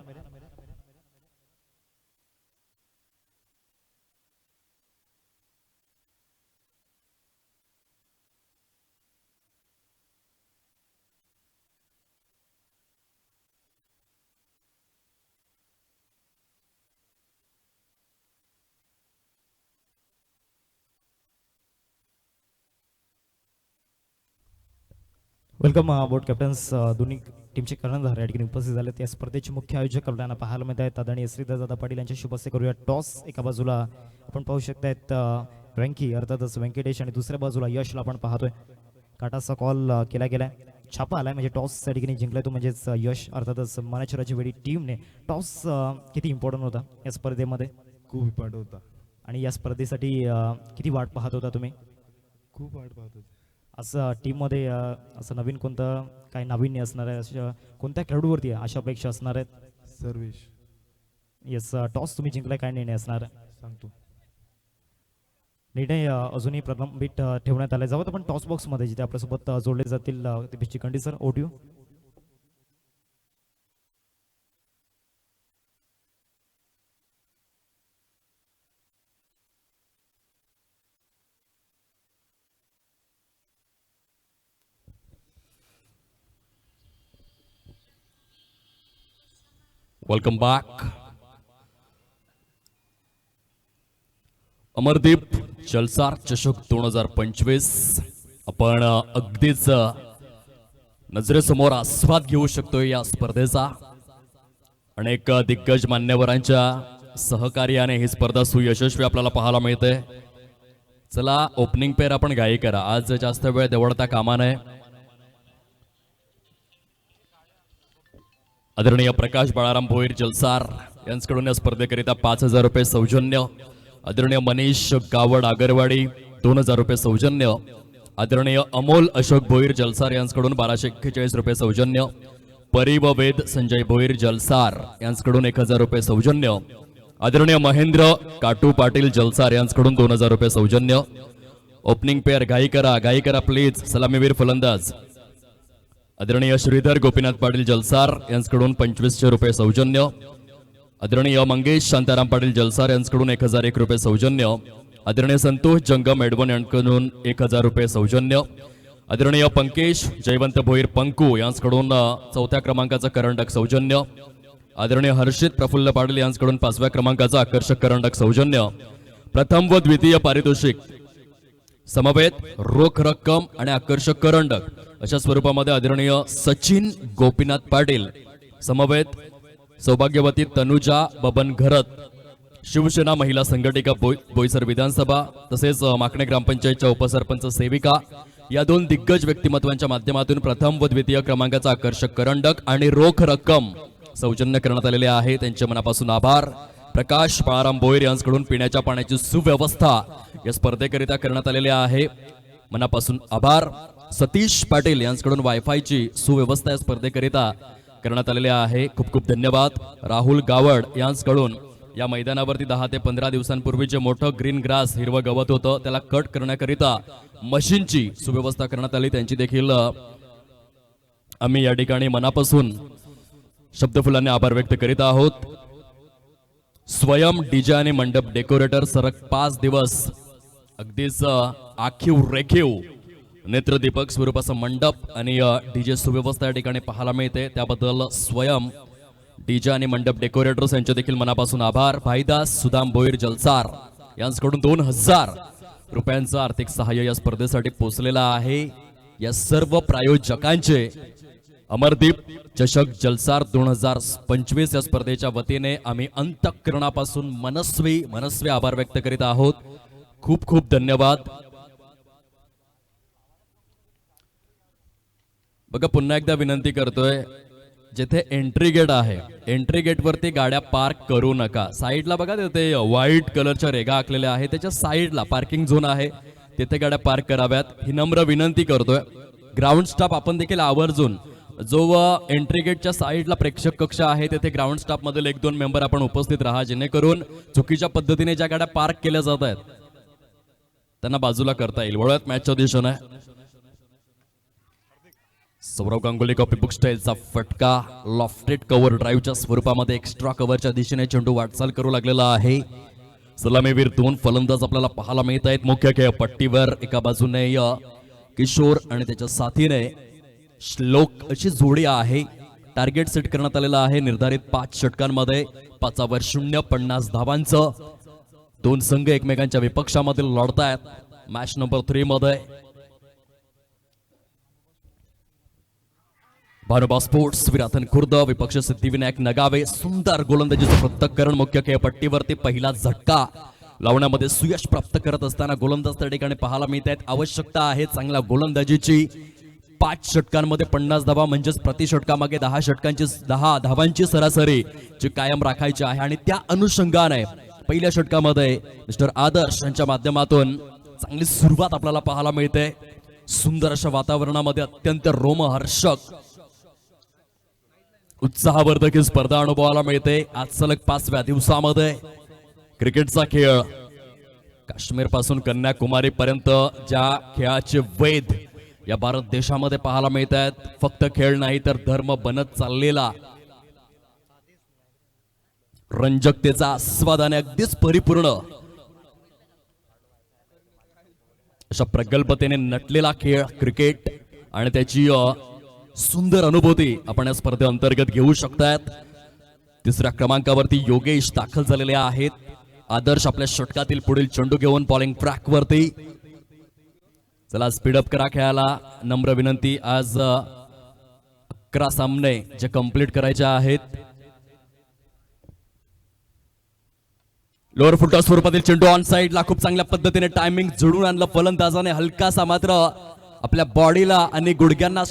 Welcome board captains. दोन्ही टीमचे कर्णधार या ठिकाणी उपस्थित झाले. त्या स्पर्धेचे मुख्य आयोजक आपल्याला पाहायला मिळत आहेत आदरणीय श्रीदत्त पाटील यांच्या शुभ हस्ते करूया टॉस. एका बाजूला आपण पाहू शकतायत व्यंकी अर्थातच व्यंकटेश आणि दुसऱ्या बाजूला यशला आपण पाहतोय. काटाचा कॉल केला गेलाय. छापा आलाय म्हणजे टॉस या ठिकाणी जिंकलाय तो म्हणजेच यश. अर्थातच मनाचराची वेळी टीमने टॉस किती इम्पॉर्टंट होता या स्पर्धेमध्ये? खूप इम्पॉर्टंट होता. आणि या स्पर्धेसाठी किती वाट पाहत होता तुम्ही? खूप वाट पाहत होते. असं टीममध्ये असं नवीन कोणतं काही नाविन्य असणार आहे अशा कोणत्या खेळाडूवरती अशा अपेक्षा असणार आहेत? सर्वेश. येस. टॉस तुम्ही जिंकलाय, काय निर्णय असणार आहे सांगतो. निर्णय अजूनही प्रलंबित ठेवण्यात आलाय. जाऊ आपण टॉस बॉक्समध्ये जिथे आपल्यासोबत जोडले जातील Deepesh Chikhandi sir. Audio welcome back. Amardeep Jalsar चषक 2025 आपण अगदीच नजरेसमोर आस्वाद घेऊ शकतोय या स्पर्धेचा. अनेक दिग्गज मान्यवरांच्या सहकार्याने ही स्पर्धा सुयशस्वी आपल्याला पाहायला मिळते. चला ओपनिंग पेअर आपण गायी करा. आज जास्त वेळ देवडता कामा नये. आदरणीय प्रकाश बाळाराम भोईर जलसार यांच्याकडून या स्पर्धेकरिता 5,000 रुपये सौजन्य. आदरणीय मनीष गावड आगरवाडी 2,000 रुपये सौजन्य. आदरणीय अमोल अशोक भोईर जलसार यांच्याकडून 1241 रुपये सौजन्य. परी व वेद संजय भोईर जलसार यांच्याकडून 1,000 रुपये सौजन्य. आदरणीय महेंद्र काटू पाटील जलसार यांच्याकडून 2,000 रुपये सौजन्य. ओपनिंग पेअर गायी करा प्लीज. सलामीवीर फलंदाज आदरणीय श्रीधर गोपीनाथ पाटील जलसार यांच्याकडून 2500 रुपये सौजन्य. आदरणीय मंगेश शांताराम पाटील जलसार यांच्याकडून 1,001 रुपये सौजन्य. आदरणीय संतोष जंगम एडवन यांच्याकडून 1,000 रुपये सौजन्य. आदरणीय पंकेश जयवंत भोईर पंकू यांच्याकडून 4थ्या क्रमांकाचा करंडक सौजन्य. आदरणीय हर्षित प्रफुल्ल पाटील यांच्याकडून 5व्या क्रमांकाचा आकर्षक करंडक सौजन्य. प्रथम व द्वितीय पारितोषिक समवेत रोख रक्कम आणि आकर्षक करंडक अशा स्वरूपामध्ये आदरणीय सचिन गोपीनाथ पाटील समवेत सौभाग्यवती तनुजा बबन घरत शिवसेना महिला संघटिका बोईसर विधानसभा तसेच माकणे ग्रामपंचायतच्या उपसरपंच सेविका या 2 दिग्गज व्यक्तिमत्वांच्या माध्यमातून प्रथम व द्वितीय क्रमांकाचा आकर्षक करंडक आणि रोख रक्कम सौजन्य करण्यात आलेले आहे. त्यांच्या मनापासून आभार. प्रकाश बाळाराम भोईर यांच्याकडून पिण्याच्या पाण्याची सुव्यवस्था या स्पर्धेकरिता करण्यात आलेली आहे. मनापासून आभार. सतीश पाटील यांच्याकडून वायफायची सुव्यवस्था या स्पर्धेकरिता करण्यात आलेली आहे. खूप खूप धन्यवाद. राहुल गावड यांच्याकडून या मैदानावरती 10 ते 15 दिवसांपूर्वी जे मोठं ग्रीन ग्रास हिरवं गवत होतं त्याला कट करण्याकरिता मशीनची सुव्यवस्था करण्यात आली. त्यांची देखील आम्ही या ठिकाणी मनापासून शब्दफुलाने आभार व्यक्त करीत आहोत. स्वयं डीजे आणि मंडप डेकोरेटर सरक 5 दिवस अगदीच आखीव रेखीव नेत्रदीपक स्वरूपाचा मंडप आणि डीजे सुव्यवस्था या ठिकाणी पाहायला मिळते. त्याबद्दल स्वयं डीजे आणि मंडप डेकोरेटर्स यांचे देखील मनापासून आभार. भाईदास सुदाम भोईर जलसार यांच्याकडून 2,000 रुपयांचं आर्थिक सहाय्य या स्पर्धेसाठी पोहोचलेलं आहे. या सर्व प्रायोजकांचे अमरदीप चषक जलसार 2025 या स्पर्धेच्या वतीने आम्ही अंतःकरणापासून मनस्वी आभार व्यक्त करीत आहोत. खूप खूप धन्यवाद. बघा पुन्हा एकदा विनंती करतोय, जिथे एंट्री गेट आहे एंट्री गेट वरती गाड्या पार्क करू नका. साईडला बघा तिथे व्हाईट कलरच्या रेगा आखलेल्या आहेत, त्याच्या साईडला पार्किंग झोन आहे, तिथे गाड्या पार्क कराव्यात ही नम्र विनंती करतोय. ग्राउंड स्टाफ आपण देखील आवर्जून जो एंट्री गेटच्या साईडला प्रेक्षक कक्ष आहे तिथे ग्राउंड स्टाफ मधील 1-2 मेंबर आपण उपस्थित राहा, जेणेकरून चुकीच्या पद्धतीने ज्या गाड्या पार्क केल्या जात आहेत त्यांना बाजूला करता येईल. वळूयात मॅचच्या दिशेने. सौरव गांगुली कॉपी बुक स्टाईलचा फटका लॉफ्टेड कव्हर ड्राईव्हच्या स्वरूपामध्ये एक्स्ट्रा कव्हरच्या दिशेने चेंडू वाटचाल करू लागलेला आहे. सलामीवीर 2 फलंदाज आपल्याला पाहायला मिळत आहेत. मुख्य खेळ पट्टीवर एका बाजूने किशोर आणि त्याच्या साथीने श्लोक अशी जोडी आहे. टार्गेट सेट करण्यात आलेला आहे निर्धारित 5 षटकांमध्ये 5वर 0 50 धावांचं. 2 संघ एकमेकांच्या विपक्षामध्ये लढतायत. मॅच नंबर 3 मध्ये भानुबा स्पोर्ट्स विराथन खुर्द विपक्ष सिद्धिविनायक नगावे. सुंदर गोलंदाजीचं पृथक्करण मुख्य खेळपट्टीवरती पहिला झटका लावण्यामध्ये सुयश प्राप्त करत असताना गोलंदाज त्या ठिकाणी पाहायला मिळत आहेत. आवश्यकता आहे चांगल्या गोलंदाजीची. 5 षटकांमध्ये 50 धावा म्हणजेच प्रति षटकामागे 10 धावांची सरासरी जी कायम राखायची आहे. आणि त्या अनुषंगाने पहिल्या षटकामध्ये मिस्टर आदर्श यांच्या माध्यमातून चांगली सुरुवात आपल्याला पाहायला मिळते. सुंदर अशा वातावरणामध्ये अत्यंत रोमहर्षक उत्साहवर्धक ही स्पर्धा अनुभवायला मिळते. आज सलग 5व्या दिवसामध्ये क्रिकेटचा खेळ काश्मीर पासून कन्याकुमारी पर्यंत ज्या खेळाचे वेध या भारत देशामध्ये पाहायला मिळत आहेत, फक्त खेळ नाही तर धर्म बनत चाललेला रंजकतेचा आस्वादाने अगदीच परिपूर्ण अशा प्रगल्भतेने नटलेला खेळ क्रिकेट आणि त्याची सुंदर अनुभूती आपण या स्पर्धेअंतर्गत घेऊ शकतात. तिसऱ्या क्रमांकावरती योगेश दाखल झालेले आहेत. आदर्श आपल्या षटकातील पुढील चेंडू घेऊन बॉलिंग ट्रॅक वरती. चला स्पीडअप करा खेळाला, नम्र विनंती. आज 11 सामने जे कंप्लीट करायचे आहेत. लोअर फुलटॉस स्वरूपातील चेंडू ऑन साइडला खूप चांगल्या पद्धतीने टायमिंग जुळून आणलं फलंदाजाने. हलकासा मात्र आपल्या बॉडीला आणि गुडघ्यांना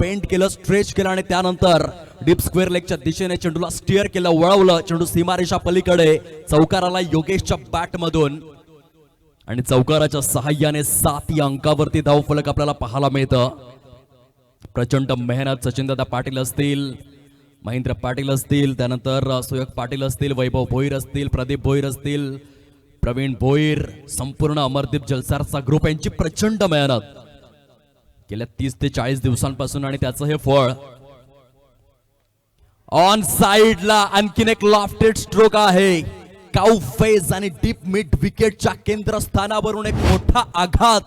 बेंड केलं, स्ट्रेच केलं आणि त्यानंतर डीप स्क्वेअर लेगच्या दिशेने चेंडूला स्टिअर केलं, वळवलं. चेंडू सीमारेषा पलीकडे चौकाराला योगेशच्या बॅट मधून आणि चौकाराच्या सहाय्याने 7 अंकावरती धावफलक आपल्याला पाहायला मिळतं. प्रचंड मेहनत सचिनदादा पाटील असतील, महेंद्र पाटील असतील, त्यानंतर सुयोग पाटील असतील, वैभव भोईर असतील, प्रदीप भोईर असतील, प्रवीण भोईर, संपूर्ण अमरदीप जलसारचा ग्रुप यांची प्रचंड मेहनत गेल्या 30 ते 40 दिवसांपासून आणि त्याचं हे फळ. ऑन साइडला आणखीन एक लॉफ्टेड स्ट्रोक आहे. काऊ फेज आणि डीप मिड विकेटच्या केंद्रस्थानावरून एक मोठा आघात,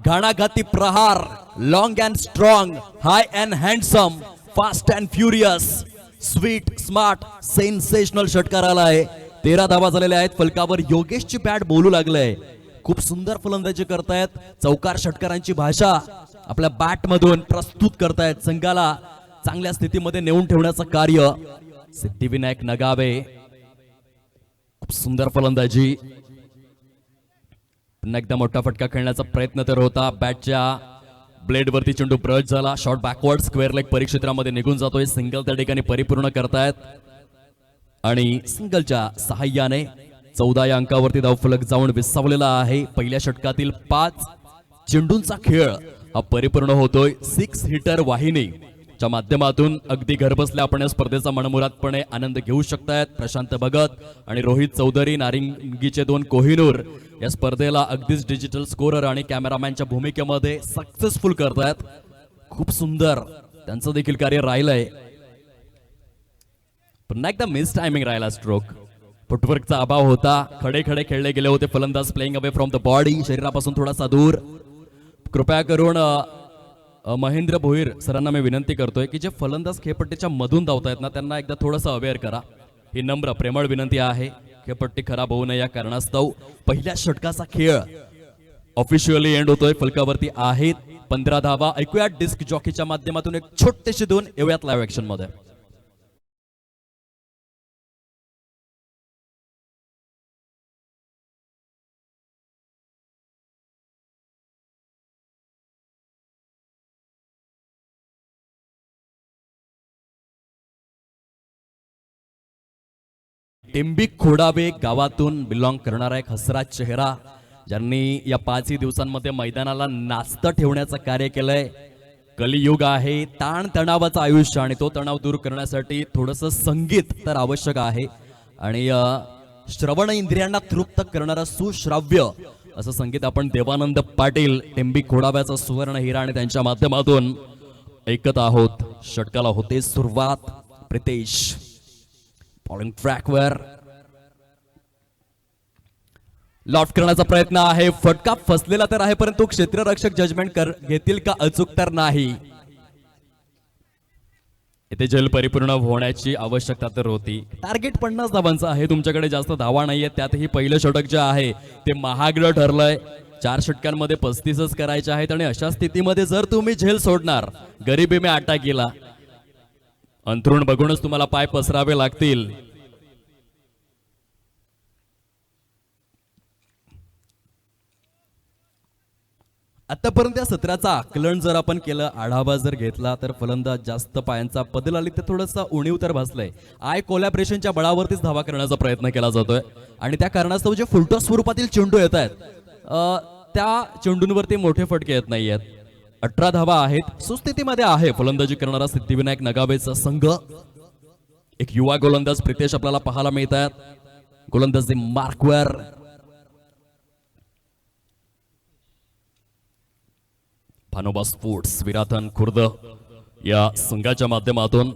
घणाघाती प्रहार, long and strong, high and handsome, fast and furious, sweet, smart, sensational षटकार आलाय. 13 धावा झालेल्या आहेत. फलकावर योगेशची बॅट बोलू लागले. खूप सुंदर फलंदाजी करतायत. चौकार षटकारांची भाषा आपल्या बॅट मधून प्रस्तुत करतायत. संघाला चांगल्या स्थितीमध्ये नेऊन ठेवण्याचं कार्य सिद्धिविनायक नगावे. खूप सुंदर फलंदाजी. पुन्हा एकदा मोठा फटका खेळण्याचा प्रयत्न तर होता. बॅटच्या ब्लेड वरती चेंडू ब्रश झाला. शॉट बॅकवर्ड स्क्वेअर लेग परिक्षेत्रामध्ये निघून जातोय. सिंगल त्या ठिकाणी परिपूर्ण करतायत आणि सिंगलच्या सहाय्याने 14 या अंकावरती धावफलक जाऊन विसावलेला आहे. पहिल्या षटकातील 5 चेंडूंचा खेळ हा परिपूर्ण होतोय. 6 हिटर वाहिनीच्या माध्यमातून अगदी घरबसल्या आपण या स्पर्धेचा मनमुरादपणे आनंद घेऊ शकतायत. प्रशांत भगत आणि रोहित चौधरी, नारिंगीचे 2 कोहिनूर या स्पर्धेला अगदीच डिजिटल स्कोरर आणि कॅमेरामॅनच्या भूमिकेमध्ये सक्सेसफुल करतायत. खूप सुंदर त्यांचं देखील कार्य राहिलंय. पुन्हा एकदा मिस टायमिंग राहिला स्ट्रोक. फुटवर्कचा अभाव होता. खडे खडे खेळले गेले होते. फलंदाज playing away from the body, शरीरापासून थोडासा दूर. कृपया करून महेंद्र भोईर सरांना मी विनंती करतोय की जे फलंदाज खेळपट्टीच्या मधून धावतायत ना, त्यांना एकदा थोडंसं अवेअर करा. ही नम्र प्रेमळ विनंती आहे. खेळपट्टी खराब होऊ नये या कारणास्तव पहिल्या षटकाचा खेळ ऑफिशियली एंड होतोय. फलकावरती आहेत 15 धावा. ऐकूया डिस्क जॉकीच्या माध्यमातून एक छोटेसे 2 येऊयात लाईव्ह ऍक्शन मध्ये. टेंबिक खोडावे गावातून बिलॉंग करणारा एक हसरा चेहरा, ज्यांनी या 5 दिवसांमध्ये मैदानाला नाचतं ठेवण्याचं कार्य केलंय. कलियुग आहे, ताण तणावाचं आयुष्य आणि तो तणाव दूर करण्यासाठी थोडंसं संगीत तर आवश्यक आहे आणि श्रवण इंद्रियांना तृप्त करणारं सुश्राव्य असं संगीत आपण देवानंद पाटील टेंबिक खोडाव्याचा सुवर्ण हिरा आणि त्यांच्या माध्यमातून ऐकत आहोत. षटकाला होते सुरुवात. प्रितेश बॉलिंग ट्रॅकवर लॉफ्ट करण्याचा प्रयत्न आहे. फटका फसलेला तर आहे, परंतु क्षेत्ररक्षक जजमेंट घेतील का अचूक तर नाही. इथे जल परिपूर्ण होण्याची आवश्यकता तर होती. टार्गेट 50 धावांचं आहे. तुमच्याकडे जास्त धावा नाहीये. त्यातही पहिलं षटक जे आहे ते महागडं ठरलंय. 4 षटकांमध्ये 35च करायचे आहेत आणि अशा स्थितीमध्ये जर तुम्ही झेल सोडणार, गरिबी में आटा केला, अंथरुण बघूनच तुम्हाला पाय पसरावे लागतील. आतापर्यंत या सत्राचा आकलन जर आपण केलं, आढावा जर घेतला, तर फलंदाज जास्त पायांचा बदल आली तर थोडंसं उणीव तर भासलंय. आय कोलॅबरेशनच्या बळावरतीच धावा करण्याचा प्रयत्न केला जातोय आणि त्या कारणास्तव जे फुलटॉस स्वरूपातील चेंडू येत आहेत त्या चेंडूंवरती मोठे फटके येत नाहीयेत. 18 धावा आहेत. सुस्थितीमध्ये आहे फलंदाजी करणारा सिद्धिविनायक नगावेचा संघ. एक युवा गोलंदाज प्रितेश आपल्याला पाहायला मिळत आहेत. गोलंदाजी मार्कवर भानोबा स्पोर्ट्स विराथन खुर्द या संघाच्या माध्यमातून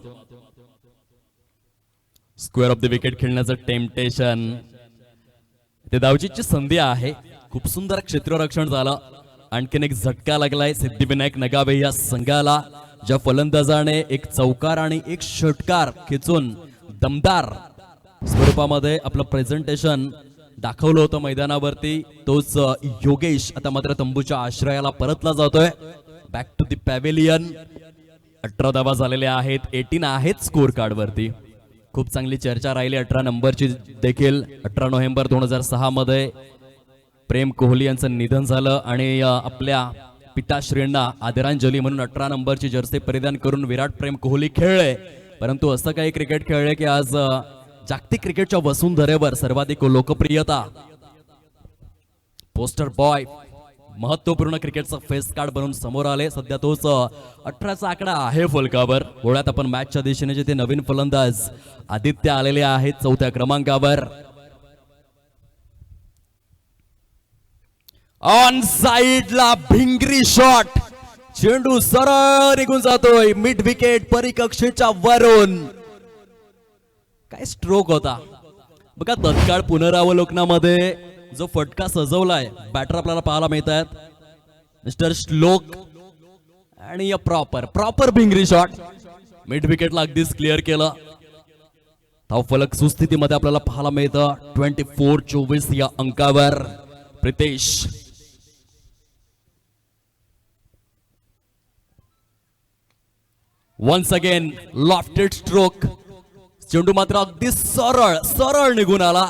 स्क्वेअर ऑफ द विकेट खेळण्याचं टेम्पटेशन. ते धावचीची संधी आहे. खूप सुंदर क्षेत्ररक्षण झालं. आणखीन एक झटका लागलाय सिद्धिविनायक नगावे या संघाला, ज्या फलंदाजाने एक चौकार आणि एक षटकार खेचून दमदार स्वरूपामध्ये आपलं प्रेझेंटेशन दाखवलं होतं मैदानावरती, तोच योगेश आता मात्र तंबूच्या आश्रयाला परतला जातोय. Back to the pavilion. 18 धावा झालेल्या आहेत, 18 आहेत स्कोर कार्ड वरती. खूप चांगली चर्चा राहिली 18 नंबरची देखील. 18 नोव्हेंबर 2006 मध्ये प्रेम कोहली यांचं निधन झालं आणि आपल्या पिताश्रींना आदरांजली म्हणून 18 नंबरची जर्सी परिधान करून विराट प्रेम कोहली खेळले. परंतु असं काही क्रिकेट खेळले की आज जागतिक क्रिकेटच्या वसुंधरेवर सर्वाधिक लोकप्रियता, पोस्टर बॉय, महत्वपूर्ण क्रिकेटचं फेस कार्ड बनून समोर आले. सध्या तोच 18चा आकडा आहे फलकावर. गोळ्यात आपण मॅचच्या दिशेने जे ते नवीन फलंदाज आदित्य आलेले आहेत 4थ्या क्रमांकावर. ऑन साइडला भिंगरी शॉट, चेंडू सरळ निघून जातोय मिड विकेट परिकक्षेच्या वरून. काय स्ट्रोक होता बघा. तत्काळ पुनरावलोकनामध्ये जो फटका सजवलाय बॅटर आपल्याला पाहायला मिळत आहेत, मिस्टर श्लोक. आणि प्रॉपर भिंगरी शॉट मिड विकेटला अगदीच क्लिअर केलं. धावफलक सुस्थितीमध्ये आपल्याला पाहायला मिळतं 24-24 या अंकावर. Pritesh once again lofted stroke. चेंडू मात्र अगदी सरळ निघून आला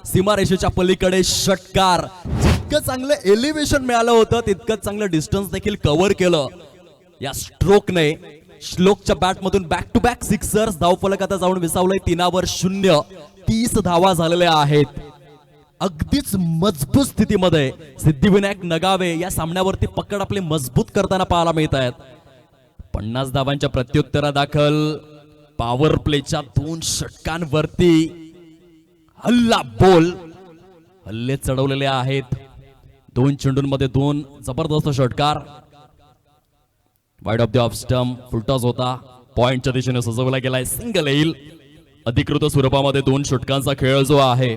सीमारेषेच्या पलीकडे. षटकार. जितकं चांगलं एलिव्हेशन मिळालं होतं तितकं चांगलं डिस्टन्स देखील कव्हर केलं या स्ट्रोकने. श्लोकच्या बॅटमधून बॅक टू बॅक सिक्सर्स. धावफलक आता जाऊन विसावलंय 3-0. 30 धावा झालेल्या आहेत. अगदीच मजबूत स्थितीमध्ये सिद्धिविनायक नगावे या सामन्यावरती पकड आपले मजबूत करताना पाहायला मिळत आहेत. 50 धावांच्या प्रत्युत्तरादाखल पॉवर प्लेच्या 2 षटकांवरती हल्ला बोल. हल्ले चढवलेले आहेत. 2 चेंडूंमध्ये 2 जबरदस्त षटकार. Wide of the off stump. Full toss होता, पॉइंटच्या दिशेने सजवला गेलाय. सिंगल येईल. अधिकृत स्वरूपामध्ये 2 षटकांचा खेळ जो आहे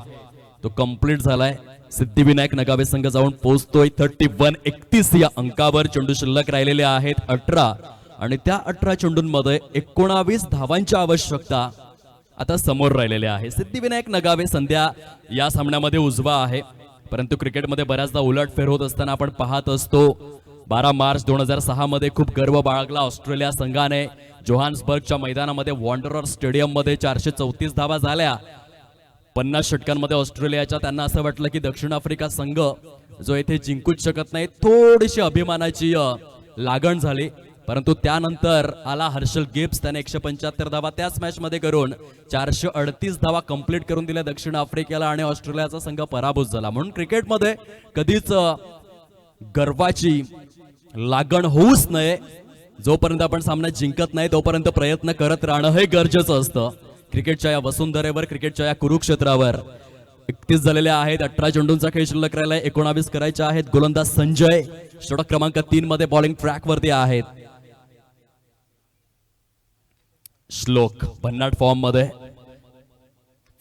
तो कंप्लीट झालाय. सिद्धिविनायक नगावे संघ जाऊन पोहोचतोय 31-31 या अंकावर. चेंडू शिल्लक राहिलेले आहेत 18 आणि त्या 18 चेंडूंमध्ये 19 धावांची आवश्यकता आता समोर राहिलेले आहे. सिद्धिविनायक नगावे सध्या या सामन्यामध्ये उजवा आहे, परंतु क्रिकेटमध्ये बऱ्याचदा उलटफेर होत असताना आपण पाहत असतो. 12 मार्च 2006 मध्ये खूप गर्व बाळगला ऑस्ट्रेलिया संघाने. जोहान्सबर्गच्या मैदानामध्ये वॉन्डरर स्टेडियम मध्ये 434 धावा झाल्या. 50 षटकांमध्ये ऑस्ट्रेलियाच्या त्यांना असं वाटलं की दक्षिण आफ्रिका संघ जो येथे जिंकूच शकत नाही. थोडीशी अभिमानाची लागण झाली, परंतु त्यानंतर आला हर्षल गिब्स. त्याने 175 धावा त्याच मॅच मध्ये करून 438 धावा कंप्लीट करून दिल्या दक्षिण आफ्रिकेला आणि ऑस्ट्रेलियाचा संघ पराभूत झाला. म्हणून क्रिकेटमध्ये कधीच गर्वाची लागण होऊच नये. जोपर्यंत आपण सामना जिंकत नाही तोपर्यंत प्रयत्न करत राहणं हे गरजेचं असतं. क्रिकेटच्या या वसुंधरेवर, क्रिकेटच्या या कुरुक्षेत्रावर 31 झालेले आहेत. 18 चेंडूंचा खेळ शिल्लक राहिलाय. 19 करायचे आहेत. गोलंदाज संजय षटक क्रमांक 3 मध्ये बॉलिंग ट्रॅक वरती आहेत. श्लोक भन्नाट फॉर्म मध्ये.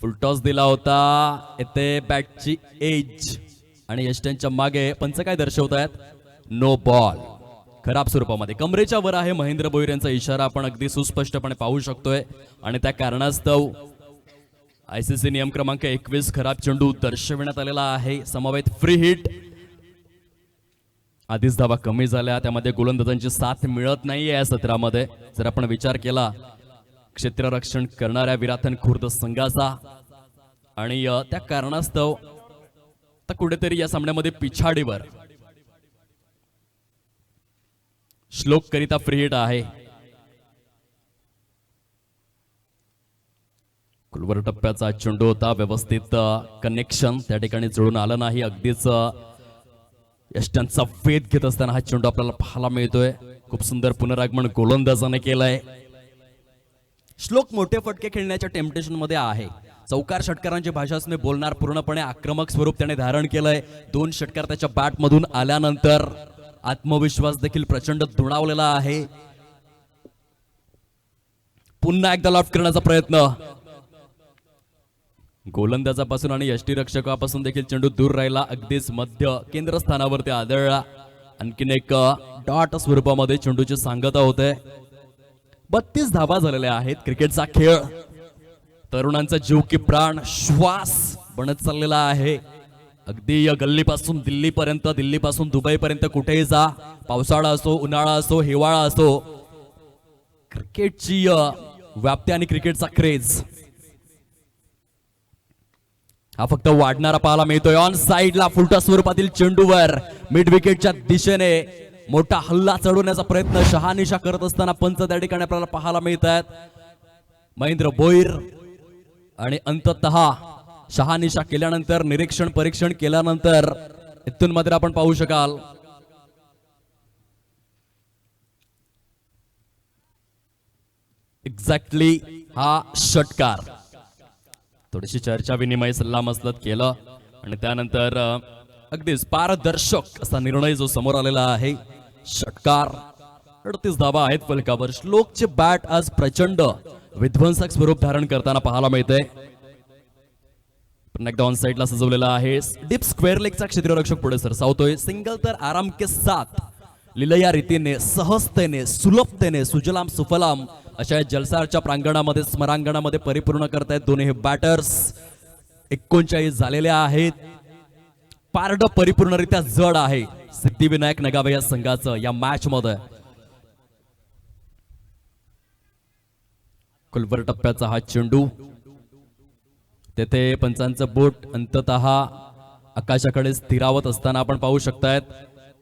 फुलटॉस दिला होता. येथे बॅटची एज आणि यष्टनच्या मागे पंच काय दर्शवत आहेत? No ball. खराब स्वरूपामध्ये कमरेच्या वर आहे. महेंद्र भोईर यांचा इशारा आपण अगदी सुस्पष्टपणे पाहू शकतोय आणि त्या कारणास्तव आयसीसी नियम क्रमांक 21 खराब चेंडू दर्शविण्यात आलेला आहे. समवेत फ्री हिट. आधीच धावा कमी झाल्या, त्यामध्ये गोलंदाजांची साथ मिळत नाहीये या सत्रामध्ये. जर आपण विचार केला क्षेत्ररक्षण करणाऱ्या विराथन खुर्द संघाचा आणि त्या कारणास्तव तर कुठेतरी या सामन्यामध्ये पिछाडीवर श्लोक करिता फ्री हिट आहे. कुलवर टप्प्याचा चेंडू होता. व्यवस्थित कनेक्शन त्या ठिकाणी जुळून आलं नाही. अगदीच यष्टांचा वेध घेत असताना हा चेंडू आपल्याला पाहायला मिळतोय. खूप सुंदर पुनरागमन गोलंदाजाने केलंय. श्लोक मोठे फटके खेळण्याच्या टेम्पटेशन मध्ये आहे. चौकार षटकारांची भाषासने बोलणार, पूर्णपणे आक्रमक स्वरूप त्याने धारण केलंय. 2 षटकार त्याच्या बॅट मधून आल्यानंतर आत्मविश्वास देखील प्रचंड दुणावलेला आहे. पुन्हा एकदा लॉफ्ट करण्याचा प्रयत्न. गोलंदाजापासून आणि यष्टीरक्षकापासून देखील चेंडू दूर राहिला. अगदीच मध्य केंद्रस्थानावरती आदळला. आणखीन एक डॉट स्वरूपामध्ये चेंडूची सांगता होते. 32 धावा झालेल्या आहेत. क्रिकेटचा खेळ तरुणांचा जीव की प्राण श्वास बनत चाललेला आहे. अगदी या गल्लीपासून दिल्लीपर्यंत, दिल्लीपासून दुबईपर्यंत कुठेही जा, पावसाळा असो, उन्हाळा असो, हिवाळा असो, क्रिकेटची व्याप्ती आणि क्रिकेटचा क्रेज हा फक्त वाढणारा पाहायला मिळतोय. ऑन साइडला फुलटा स्वरूपातील चेंडूवर मिड विकेटच्या दिशेने मोठा हल्ला चढवण्याचा प्रयत्न शहानिशा करत असताना पंच त्या ठिकाणी आपल्याला पाहायला मिळत आहेत. महेंद्र भोईर आणि अंततः शहानिशा केल्यानंतर, निरीक्षण परीक्षण केल्यानंतर इथून मध्ये आपण पाहू शकाल एक्झॅक्टली हा षटकार. थोडीशी चर्चा विनिमय सल्ला मसलत केलं आणि त्यानंतर अगदीच पारदर्शक असा निर्णय जो समोर आलेला आहे. षटकार. 38 धावा आहेत फलकावर. श्लोकचे बॅट आज प्रचंड विध्वंसक स्वरूप धारण करताना पाहायला मिळते. पुन्हा एकदा ऑन साइडला सजवलेला आहे. डीप स्क्वेअर लेगचा क्षेत्ररक्षक पुढे सरसावतोय. सिंगल तर आराम के साथ लिलया रीतीने, सहजतेने, सुलभतेने, सुजलाम सुफलाम अशा जलसारच्या प्रांगणामध्ये, स्मरांगणामध्ये परिपूर्ण करतायत दोन्ही हे बॅटर्स. 39 झालेले आहेत. पारड परिपूर्णरित्या जड आहे सिद्धिविनायक नगावे या संघाचं या मॅच मध्ये. कुलवर टप्प्याचा हा चेंडू, तेथे पंचांचं बोट अंततः आकाशाकडे स्थिरावत असताना आपण पाहू शकतायत.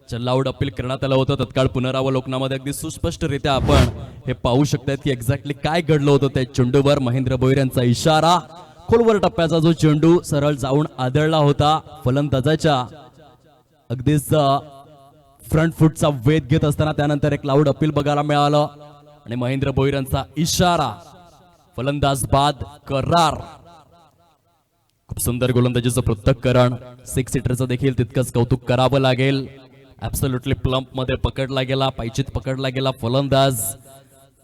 चल्लाऊड अपील करण्यात आलं होतं. तत्काळ पुनरावलोकनामध्ये अगदी सुस्पष्टरित्या आपण हे पाहू शकतायत की एक्झॅक्टली काय घडलं होतं त्या चेंडूवर. महेंद्र भोईर यांचा इशारा. खोलवर टप्प्याचा जो चेंडू सरळ जाऊन आदळला होता फलंदाजाच्या अगदीच फ्रंट फुटचा वेध घेत असताना त्यानंतर एक लाऊड अपील बघायला मिळालं आणि महेंद्र भोईर यांचा इशारा. फलंदाज बाद करार. खूप सुंदर गोलंदाजीचं पृथक्करण. 6 सीटरचं देखील तितकंच कौतुक करावं लागेल. ऍब्सोल्युटली प्लंप मध्ये पकडला गेला, पायचीत पकडला गेला फलंदाज.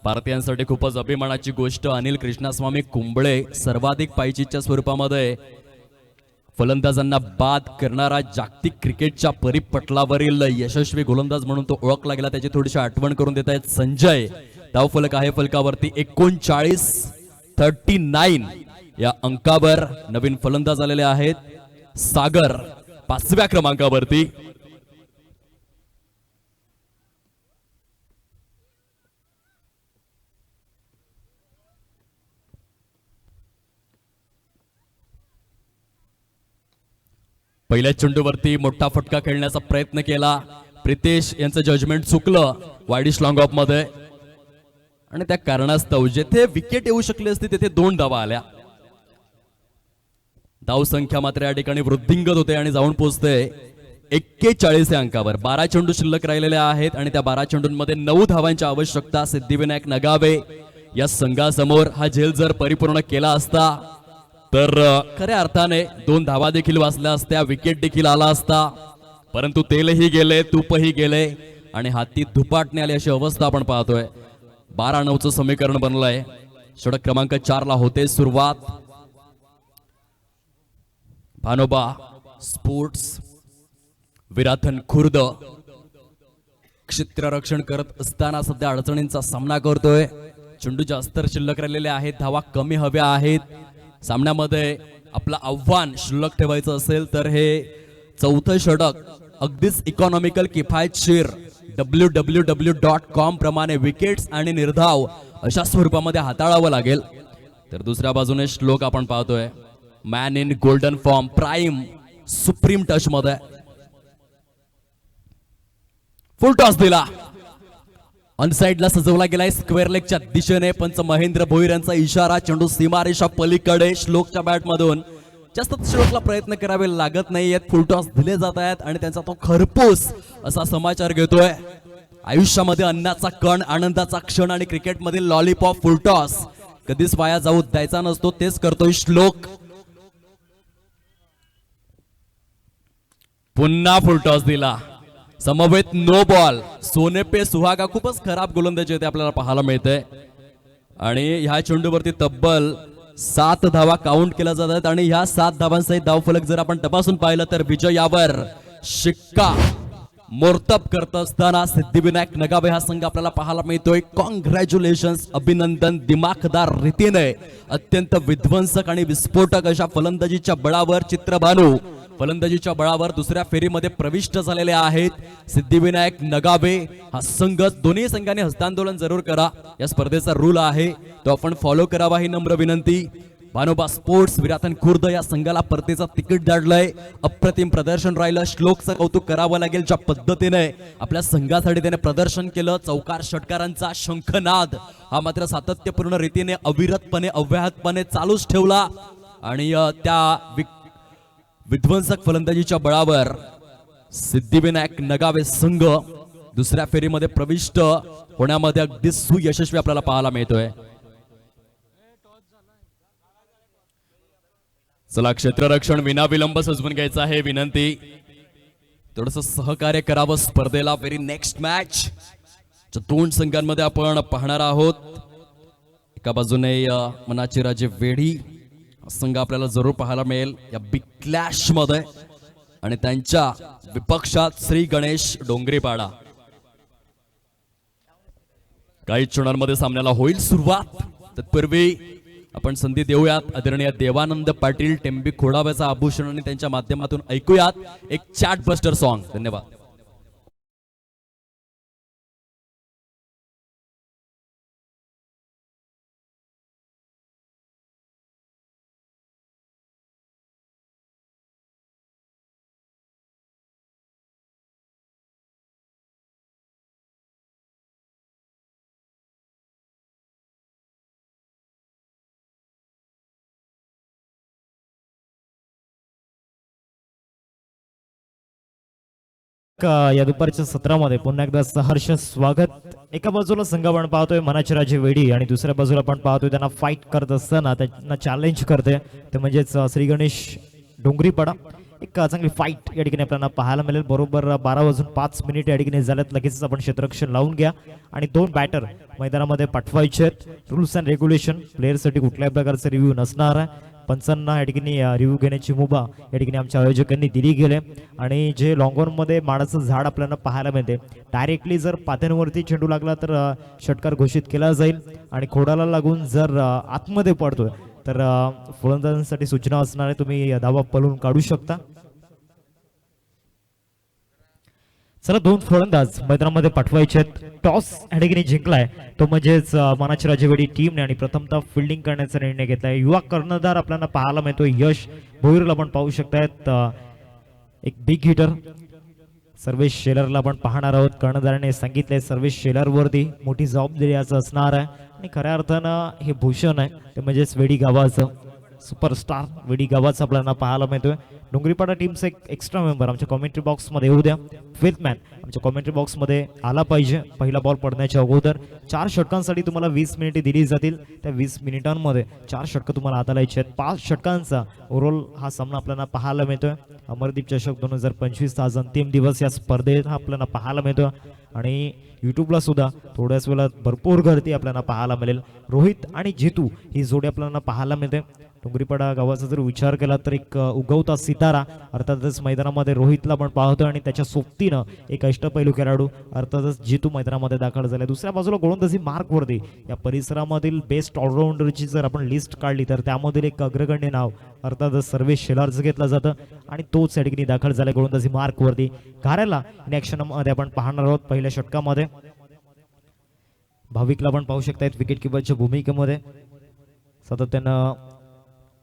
भारतीयांसाठी खूपच अभिमानाची गोष्ट. अनिल कृष्णास्वामी कुंबळे सर्वाधिक पायचीतच्या स्वरूपामध्ये फलंदाजांना बाद करणारा जागतिक क्रिकेटच्या परिपटलावरील यशस्वी गोलंदाज म्हणून तो ओळखला गेला. त्याची थोडीशी आठवण करून देत आहेत संजय. धावफलक आहे फलकावरती 39 या अंकावर. नवीन फलंदाज आलेले आहेत. सागर 5व्या क्रमांकावरती. पहिल्या चेंडूवरती मोठा फटका खेळण्याचा प्रयत्न केला. प्रितेश यांचं जजमेंट चुकलं वाईडिश लॉंग ऑफ मध्ये आणि त्या कारणास्तव जेथे विकेट येऊ शकली असती तेथे 2 धावा आल्या. धाव संख्या मात्र या ठिकाणी वृद्धिंगत होते आणि जाऊन पोहोचते 41 या अंकावर. 12 चेंडू शिल्लक राहिलेले आहेत आणि त्या 12 चेंडूंमध्ये 9 धावांची आवश्यकता सिद्धिविनायक नगावे या संघासमोर. हा झेल जर परिपूर्ण केला असता तर खऱ्या अर्थाने 2 धावा देखील वाचल्या असत्या, विकेट देखील आला असता. परंतु तेलही गेले, तूपही गेले आणि हाती धुपाटणे आली अशी अवस्था आपण पाहतोय. 12-9चं समीकरण बनलंय. षटक क्रमांक 4 ला होते सुरुवात. भानोबा स्पोर्ट्स विराथन खुर्द क्षेत्ररक्षण करत असताना सध्या अडचणींचा सामना करतोय. चेंडू जास्त शिल्लक राहिलेले आहेत, धावा कमी हव्या आहेत. सामन्यामध्ये आपलं आव्हान शिल्लक ठेवायचं असेल तर हे 4थं षटक अगदीच इकॉनॉमिकल, किफायतशीर www.com प्रमाणे विकेट्स आणि निर्धाव अशा स्वरूपामध्ये हाताळावं लागेल. तर दुसऱ्या बाजूने श्लोक आपण पाहतोय man in golden form, prime supreme touch मध्ये. फुल टॉस दिला. अनसाइडला सजवला गेलाय स्क्वेअर लेगच्या दिशेने. पंच महेंद्र भोईर यांचा इशारा. चेंडू सीमारेषा पलीकडे श्लोकच्या बॅट मधून. जास्त श्लोकला प्रयत्न करावे लागत नाहीयेत. फुल टॉस दिले जात आहेत आणि त्यांचा तो खरपूस असा समाचार घेतोय. आयुष्यामध्ये अन्नाचा कण, आनंदाचा क्षण आणि क्रिकेटमधील लॉलीपॉप फुल टॉस कधीच वाया जाऊ द्यायचा नसतो. तेच करतोय श्लोक. पुन्हा फुल टॉस दिला. समवेत नो बॉल. सोने पे सुहागा. खूपच खराब गोलंदाजी ते आपल्याला पाहायला मिळते आणि ह्या चेंडूवरती तब्बल 7 धावा काउंट केल्या जातात आणि ह्या 7 धावांसहित धावफलक जर आपण तपासून पाहिलं तर विजयावर शिक्का मोर्तब करत असताना सिद्धिविनायक नगावे हा संघ आपल्याला पाहायला मिळतोय. कॉंग्रॅच्युलेशन्स, अभिनंदन. दिमाखदार रीतीने अत्यंत विध्वंसक आणि विस्फोटक अशा फलंदाजीच्या बळावर चित्रभानू फलंदाजीच्या बळावर दुसऱ्या फेरीमध्ये प्रविष्ट झालेले आहेत. सिद्धिविनायक नगावे हा संघ, दोन्ही संघांनी हस्तांदोलन जरूर करा. या स्पर्धेचा रूल आहे तो आपण फॉलो करावा ही नम्र विनंती. भानोबा स्पोर्ट्स विराथन खुर्द या संघाला परतीचं तिकीट धाडलंय. अप्रतिम प्रदर्शन राहिलं. श्लोकचं कौतुक करावं लागेल ज्या पद्धतीने आपल्या संघासाठी त्याने प्रदर्शन केलं. चौकार षटकारांचा शंखनाद हा मात्र सातत्यपूर्ण रीतीने अविरतपणे अव्याहतपणे चालूच ठेवला आणि त्या विध्वंसक फलंदाजीच्या बळावर सिद्धिविनायक नगावे संघ दुसऱ्या फेरीमध्ये प्रविष्ट होण्यामध्ये अगदी सुयशस्वी आपल्याला पाहायला मिळतोय. चला, क्षेत्ररक्षण विनाविलंब सजवून घ्यायचं आहे. विनंती, थोडस सहकार्य करावं स्पर्धेला. व्हेरी नेक्स्ट मॅच दोन संघांमध्ये आपण पाहणार आहोत. एका बाजूने मनाची राजे वेढी संघ आपल्याला जरूर पाहायला मिळेल या बिग क्लॅश मध्ये, आणि त्यांच्या विपक्षात श्री गणेश डोंगरीपाडा. काही क्षणांमध्ये सामन्याला होईल सुरुवात. तत्पूर्वी आपण संधी देऊयात आदरणीय देवानंद पाटील टेंबी खोडाव्याचा आभूषण आणि त्यांच्या माध्यमातून ऐकूयात एक चॅट बस्टर सॉन्ग. धन्यवाद. या दुपारच्या सत्रामध्ये पुन्हा एकदा सहर्ष स्वागत. एका बाजूला संघ आपण पाहतोय मनाचे राजे वेडी आणि दुसऱ्या बाजूला आपण पाहतोय त्यांना फाईट करत असताना त्यांना चॅलेंज करते ते म्हणजेच श्री गणेश डोंगरीपाडा. एक चांगली फाईट या ठिकाणी आपल्याला पाहायला मिळेल. बरोबर 12:05 या ठिकाणी झाल्यात. लगेच आपण क्षेत्ररक्षण लावून घ्या आणि दोन बॅटर मैदानामध्ये पाठवायचे आहेत. रूल्स अँड रेग्युलेशन प्लेअरसाठी कुठल्याही प्रकारचे रिव्ह्यू नसणार आहे. पंचांना या ठिकाणी रिव्ह्यू घेण्याची मुभा या ठिकाणी आमच्या आयोजकांनी दिली गेले. आणि जे लॉंग मध्ये माडाचं झाड आपल्याला पाहायला मिळते, डायरेक्टली जर पात्यांवरती चेंडू लागला तर षटकार घोषित केला जाईल आणि खोडाला लागून जर आतमध्ये पडतोय तर फलंदाजांसाठी सूचना असणार आहे, तुम्ही धावा पळून काढू शकता. चला, दोन फलंदाज मैदानामध्ये पाठवायचे आहेत. टॉस या ठिकाणी जिंकलाय तो म्हणजेच मनाची राजेवाडी टीमने आणि प्रथमतः फिल्डिंग करण्याचा निर्णय घेतलाय. युवा कर्णधार आपल्याला पाहायला मिळतो यश भोईरला आपण पाहू शकतायत. एक बिग हिटर सर्वेश शेलरला आपण पाहणार आहोत. कर्णधाराने सांगितलंय सर्वेश शेलरवरती मोठी जबाबदारी असं असणार आहे आणि खऱ्या अर्थानं हे भूषण आहे ते म्हणजेच वेडी गावाचं सुपरस्टार वेडी गावाचं आपल्याला पाहायला मिळतोय. डोंगरीपाडा टीमचा एक एक्स्ट्रा मेंबर आमच्या कॉमेंट्री बॉक्समध्ये येऊ द्या. फिफ्थ मॅन आमच्या कॉमेंट्री बॉक्समध्ये आला पाहिजे. पहिला बॉल पडण्याच्या अगोदर 4 षटकांसाठी तुम्हाला 20 मिनिटे दिली जातील. त्या 20 मिनिटांमध्ये 4 षटकं तुम्हाला हाताला यायचे आहेत. 5 षटकांचा ओव्हरऑल हा सामना आपल्याला पाहायला मिळतोय. अमरदीप चषक 2025 आज अंतिम दिवस या स्पर्धेत हा आपल्याला पाहायला मिळतोय आणि यूट्यूबला सुद्धा थोड्याच वेळात भरपूर गर्दी आपल्याला पाहायला मिळेल. रोहित आणि जितू ही जोडी आपल्याला पाहायला मिळते. डोंगरीपाडा गावाचा जर विचार केला तर एक उगवता सितारा अर्थातच मैदानामध्ये रोहितला पण पाहतोय आणि त्याच्या सोबतीनं एक अष्टपैलू खेळाडू अर्थातच जितू मैदानामध्ये दाखल झाले. दुसऱ्या बाजूला गोलंदाजी मार्कवरती या परिसरामधील बेस्ट ऑलराऊंडरची जर आपण लिस्ट काढली तर त्यामधील एक अग्रगण्य नाव अर्थातच सर्वेश शेलारचं घेतलं जातं आणि तोच या ठिकाणी दाखल झाला गोलंदाजी मार्कवरती. घाऱ्याला इन ॲक्शनमध्ये आपण पाहणार आहोत. पहिल्या षटकामध्ये भाविकला पण पाहू शकतायत विकेट किपरच्या भूमिकेमध्ये. सातत्यानं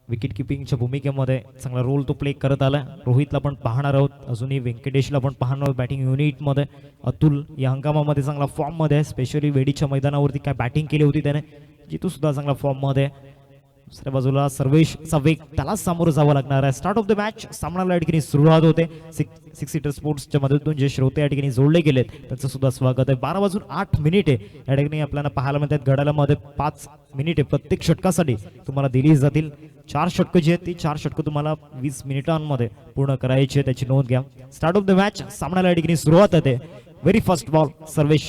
विकेट किपिंगच्या भूमिकेमध्ये चांगला रोल तो प्ले करत आला. रोहितला पण पाहणार आहोत. अजूनही व्यंकटेशला पण पाहणार आहोत बॅटिंग युनिटमध्ये. अतुल या हंगामामध्ये चांगला फॉर्ममध्ये आहे. स्पेशली वेडीच्या मैदानावरती काय बॅटिंग केली होती त्याने. जितू सुद्धा चांगला फॉर्ममध्ये. दुसऱ्या बाजूला सर्वेशचा वेग त्याला सामोरं जावं लागणार आहे. स्टार्ट ऑफ द मॅच सामन्याला या ठिकाणी सुरुवात होते. सिक्स सीटर स्पोर्ट्सच्या मदतीतून जे श्रोते या ठिकाणी जोडले गेलेत त्यांचं सुद्धा स्वागत आहे. 12:08 या ठिकाणी आपल्याला पाहायला मिळतात. घड्याळामध्ये 5 मिनिटे प्रत्येक षटकासाठी तुम्हाला दिली जातील. 4 षटकं जी आहेत ती 4 षटकं तुम्हाला 20 मिनिटांमध्ये पूर्ण करायची आहे, त्याची नोंद घ्या. स्टार्ट ऑफ द मॅच सामन्याला या ठिकाणी सुरुवात होते. Very first ball Sarvesh